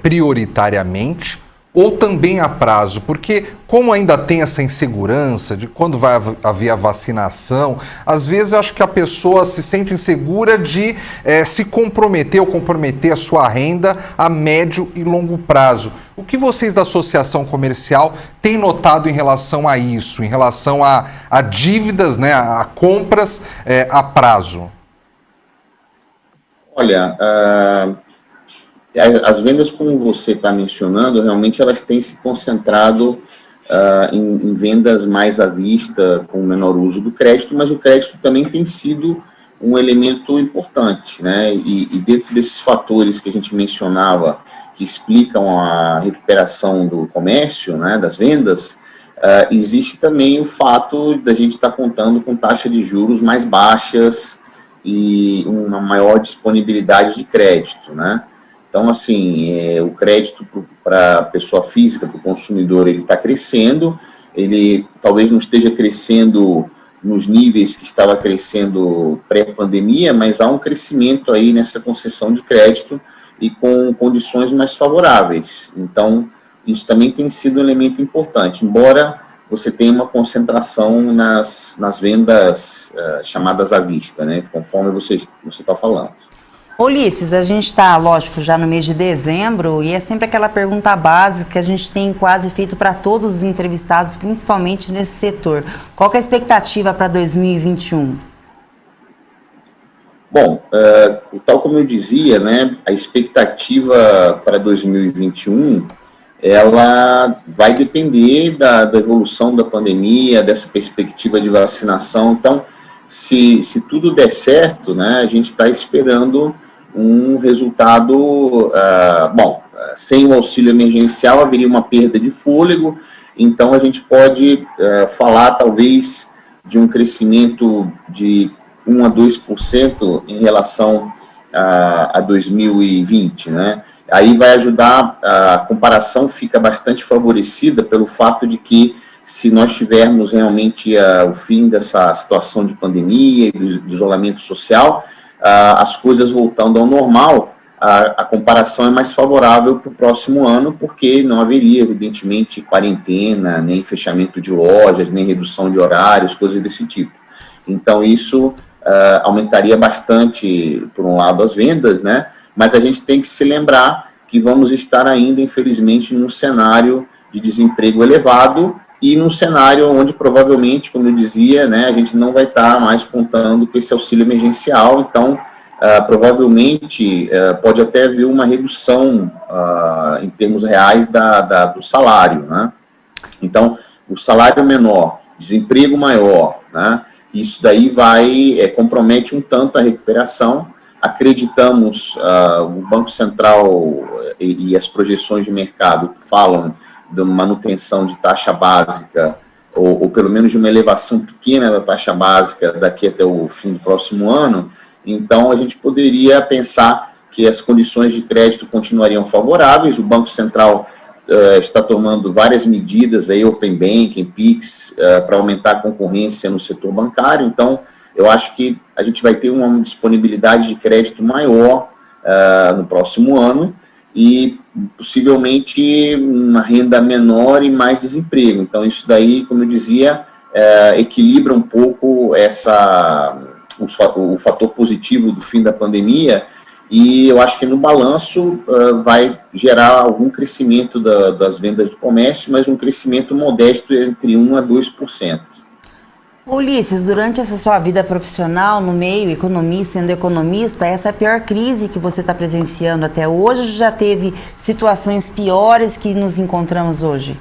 prioritariamente, ou também a prazo, porque como ainda tem essa insegurança de quando vai haver a vacinação, às vezes eu acho que a pessoa se sente insegura de se comprometer ou comprometer a sua renda a médio e longo prazo. O que vocês da Associação Comercial têm notado em relação a isso, em relação a dívidas, né, a compras a prazo? Olha, as vendas, como você está mencionando, realmente elas têm se concentrado em vendas mais à vista, com menor uso do crédito, mas o crédito também tem sido um elemento importante, né? E dentro desses fatores que a gente mencionava, que explicam a recuperação do comércio, né, das vendas, existe também o fato da gente estar contando com taxa de juros mais baixas e uma maior disponibilidade de crédito, né? Então, assim, o crédito para a pessoa física, para o consumidor, ele está crescendo, ele talvez não esteja crescendo nos níveis que estava crescendo pré-pandemia, mas há um crescimento aí nessa concessão de crédito e com condições mais favoráveis. Então, isso também tem sido um elemento importante, embora você tenha uma concentração nas vendas chamadas à vista, né, conforme você está falando. Ulisses, a gente está, lógico, já no mês de dezembro e é sempre aquela pergunta básica que a gente tem quase feito para todos os entrevistados, principalmente nesse setor. Qual que é a expectativa para 2021? Bom, tal como eu dizia, né, a expectativa para 2021, ela vai depender da evolução da pandemia, dessa perspectiva de vacinação. Então, se tudo der certo, né, a gente está esperando um resultado, sem o auxílio emergencial haveria uma perda de fôlego, então a gente pode falar talvez de um crescimento de 1 a 2% em relação a 2020, né? Aí vai ajudar, a comparação fica bastante favorecida pelo fato de que se nós tivermos realmente o fim dessa situação de pandemia e do isolamento social, as coisas voltando ao normal, a comparação é mais favorável para o próximo ano, porque não haveria, evidentemente, quarentena, nem fechamento de lojas, nem redução de horários, coisas desse tipo. Então, isso aumentaria bastante, por um lado, as vendas, né? Mas a gente tem que se lembrar que vamos estar ainda, infelizmente, num cenário de desemprego elevado e num cenário onde, provavelmente, como eu dizia, né, a gente não vai estar mais contando com esse auxílio emergencial. Então, provavelmente, pode até haver uma redução em termos reais do salário, né? Então, o salário menor, desemprego maior, né? Isso daí compromete um tanto a recuperação. Acreditamos, o Banco Central e as projeções de mercado falam de manutenção de taxa básica, ou pelo menos de uma elevação pequena da taxa básica daqui até o fim do próximo ano. Então, a gente poderia pensar que as condições de crédito continuariam favoráveis. O Banco Central está tomando várias medidas, aí, Open Banking, PIX, para aumentar a concorrência no setor bancário. Então, eu acho que a gente vai ter uma disponibilidade de crédito maior no próximo ano e, possivelmente, uma renda menor e mais desemprego. Então, isso daí, como eu dizia, equilibra um pouco o fator positivo do fim da pandemia, e eu acho que no balanço vai gerar algum crescimento das vendas do comércio, mas um crescimento modesto entre 1% a 2%. Ulisses, durante essa sua vida profissional no meio, sendo economista, essa é a pior crise que você está presenciando até hoje, ou já teve situações piores que nos encontramos hoje?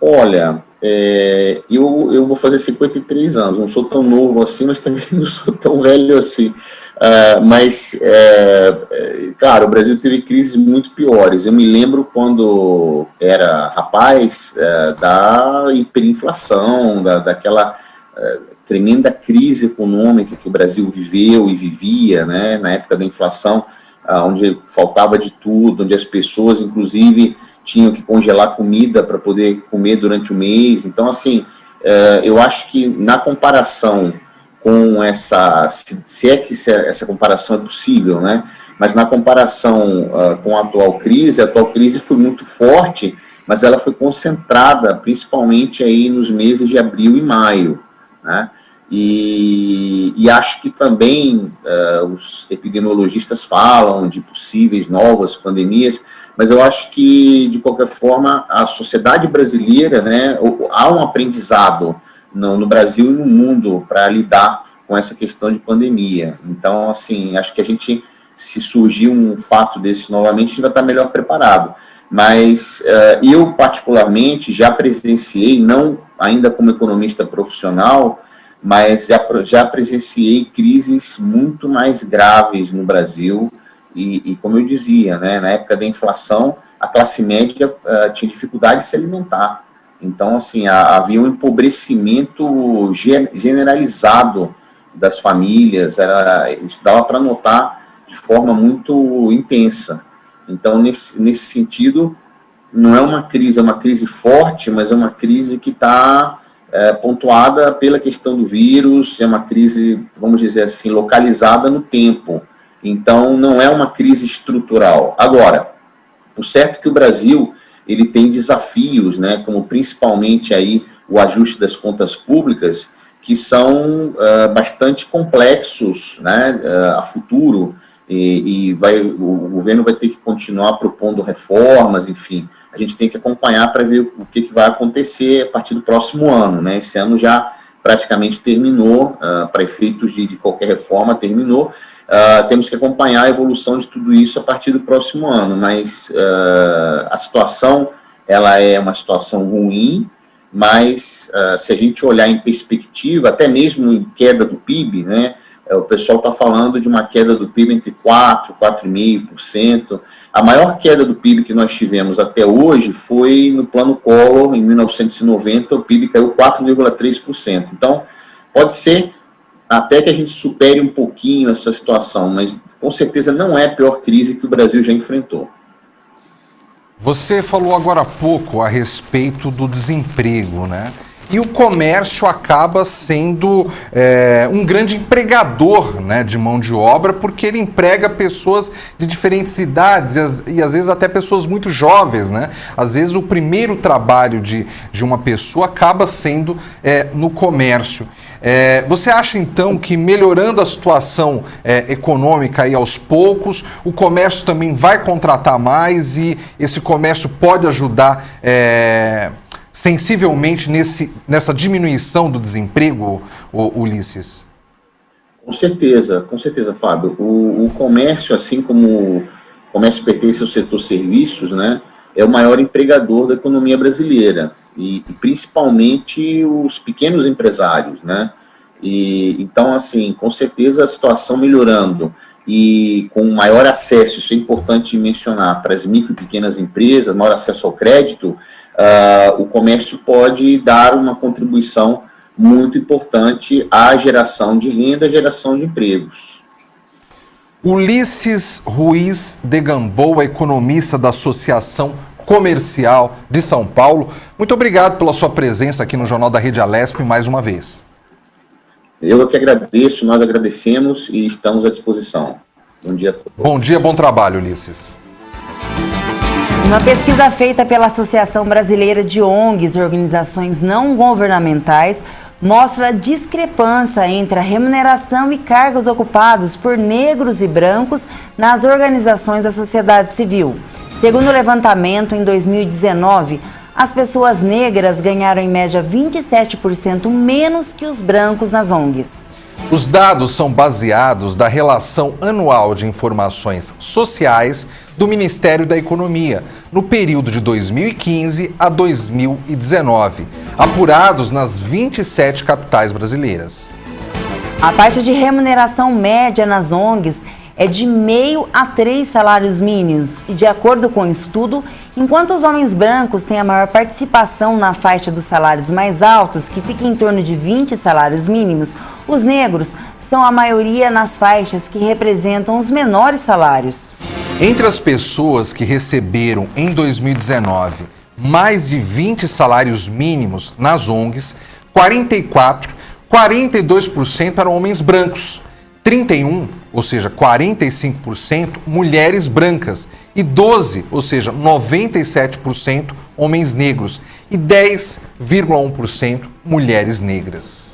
Olha, eu vou fazer 53 anos, não sou tão novo assim, mas também não sou tão velho assim. Claro, o Brasil teve crises muito piores. Eu me lembro quando era rapaz da hiperinflação, daquela tremenda crise econômica que o Brasil viveu e vivia, né, na época da inflação, onde faltava de tudo, onde as pessoas, inclusive, tinham que congelar comida para poder comer durante o mês. Então, assim, eu acho que na comparação com se é que essa comparação é possível, né? Mas na comparação com a atual crise foi muito forte, mas ela foi concentrada principalmente aí nos meses de abril e maio, né? E acho que também os epidemiologistas falam de possíveis novas pandemias, mas eu acho que, de qualquer forma, a sociedade brasileira, né, há um aprendizado no Brasil e no mundo para lidar com essa questão de pandemia. Então, assim, acho que a gente, se surgir um fato desse novamente, a gente vai estar melhor preparado. Mas eu, particularmente, já presenciei, não ainda como economista profissional, mas já presenciei crises muito mais graves no Brasil e como eu dizia, né, na época da inflação, a classe média tinha dificuldade de se alimentar. Então, assim, havia um empobrecimento generalizado das famílias, isso dava para notar de forma muito intensa. Então, nesse sentido, não é uma crise forte, mas é uma crise que está pontuada pela questão do vírus, é uma crise, vamos dizer assim, localizada no tempo. Então, não é uma crise estrutural. Agora, por certo que o Brasil ele tem desafios, né, como principalmente aí o ajuste das contas públicas, que são bastante complexos, né, a futuro, o governo vai ter que continuar propondo reformas, enfim, a gente tem que acompanhar para ver o que vai acontecer a partir do próximo ano, né? Esse ano já praticamente terminou, para efeitos de qualquer reforma, terminou. Temos que acompanhar a evolução de tudo isso a partir do próximo ano, mas a situação, ela é uma situação ruim, mas se a gente olhar em perspectiva, até mesmo em queda do PIB, né, o pessoal está falando de uma queda do PIB entre 4% e 4,5%. A maior queda do PIB que nós tivemos até hoje foi no Plano Collor, em 1990, o PIB caiu 4,3%. Então, pode ser até que a gente supere um pouquinho essa situação, mas com certeza não é a pior crise que o Brasil já enfrentou. Você falou agora há pouco a respeito do desemprego, né? e o comércio acaba sendo um grande empregador, né, de mão de obra, porque ele emprega pessoas de diferentes idades e às vezes até pessoas muito jovens, né? Às vezes o primeiro trabalho de uma pessoa acaba sendo no comércio. Você acha então que melhorando a situação econômica aí aos poucos, o comércio também vai contratar mais e esse comércio pode ajudar sensivelmente nessa diminuição do desemprego, Ulisses? Com certeza, Fábio. O comércio, assim como o comércio pertence ao setor serviços, né, é o maior empregador da economia brasileira, e principalmente os pequenos empresários, né? Então, assim, com certeza a situação melhorando e com maior acesso, isso é importante mencionar, para as micro e pequenas empresas, maior acesso ao crédito, o comércio pode dar uma contribuição muito importante à geração de renda, à geração de empregos. Ulisses Ruiz de Gamboa, economista da Associação Comercial de São Paulo, muito obrigado pela sua presença aqui no Jornal da Rede Alesp mais uma vez. Eu que agradeço, nós agradecemos e estamos à disposição. Bom dia a todos. Bom dia, bom trabalho, Ulisses. Uma pesquisa feita pela Associação Brasileira de ONGs, organizações não governamentais, mostra a discrepância entre a remuneração e cargos ocupados por negros e brancos nas organizações da sociedade civil. Segundo o levantamento, em 2019, as pessoas negras ganharam em média 27% menos que os brancos nas ONGs. Os dados são baseados na relação anual de informações sociais do Ministério da Economia, no período de 2015 a 2019, apurados nas 27 capitais brasileiras. A faixa de remuneração média nas ONGs é de 0,5 a 3 salários mínimos, e de acordo com o estudo, enquanto os homens brancos têm a maior participação na faixa dos salários mais altos, que fica em torno de 20 salários mínimos, os negros são a maioria nas faixas que representam os menores salários. Entre as pessoas que receberam em 2019 mais de 20 salários mínimos nas ONGs, 42% eram homens brancos, 31%, ou seja, 45%, mulheres brancas e 12%, ou seja, 97% homens negros e 10,1% mulheres negras.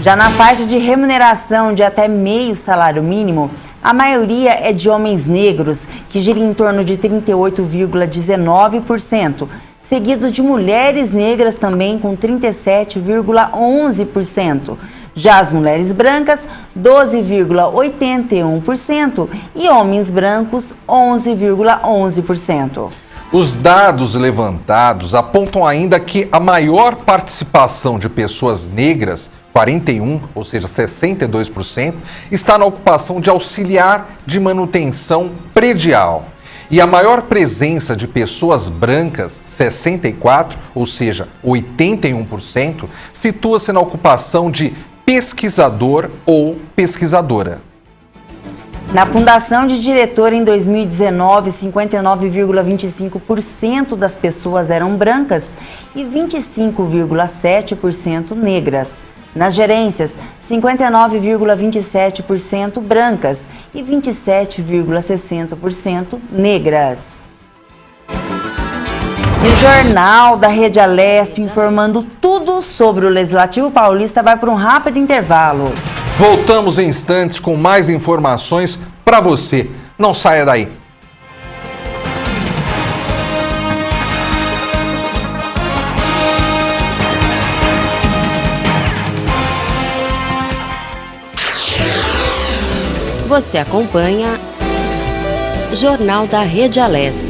Já na faixa de remuneração de até meio salário mínimo, a maioria é de homens negros, que gira em torno de 38,19%, seguido de mulheres negras também com 37,11%. Já as mulheres brancas, 12,81% e homens brancos, 11,11%. Os dados levantados apontam ainda que a maior participação de pessoas negras, 41%, ou seja, 62%, está na ocupação de auxiliar de manutenção predial. E a maior presença de pessoas brancas, 64%, ou seja, 81%, situa-se na ocupação de pesquisador ou pesquisadora. Na fundação de diretor em 2019, 59,25% das pessoas eram brancas e 25,7% negras. Nas gerências, 59,27% brancas e 27,60% negras. E o Jornal da Rede Alesp, informando tudo sobre o Legislativo Paulista, vai para um rápido intervalo. Voltamos em instantes com mais informações para você. Não saia daí. Você acompanha Jornal da Rede Alesp.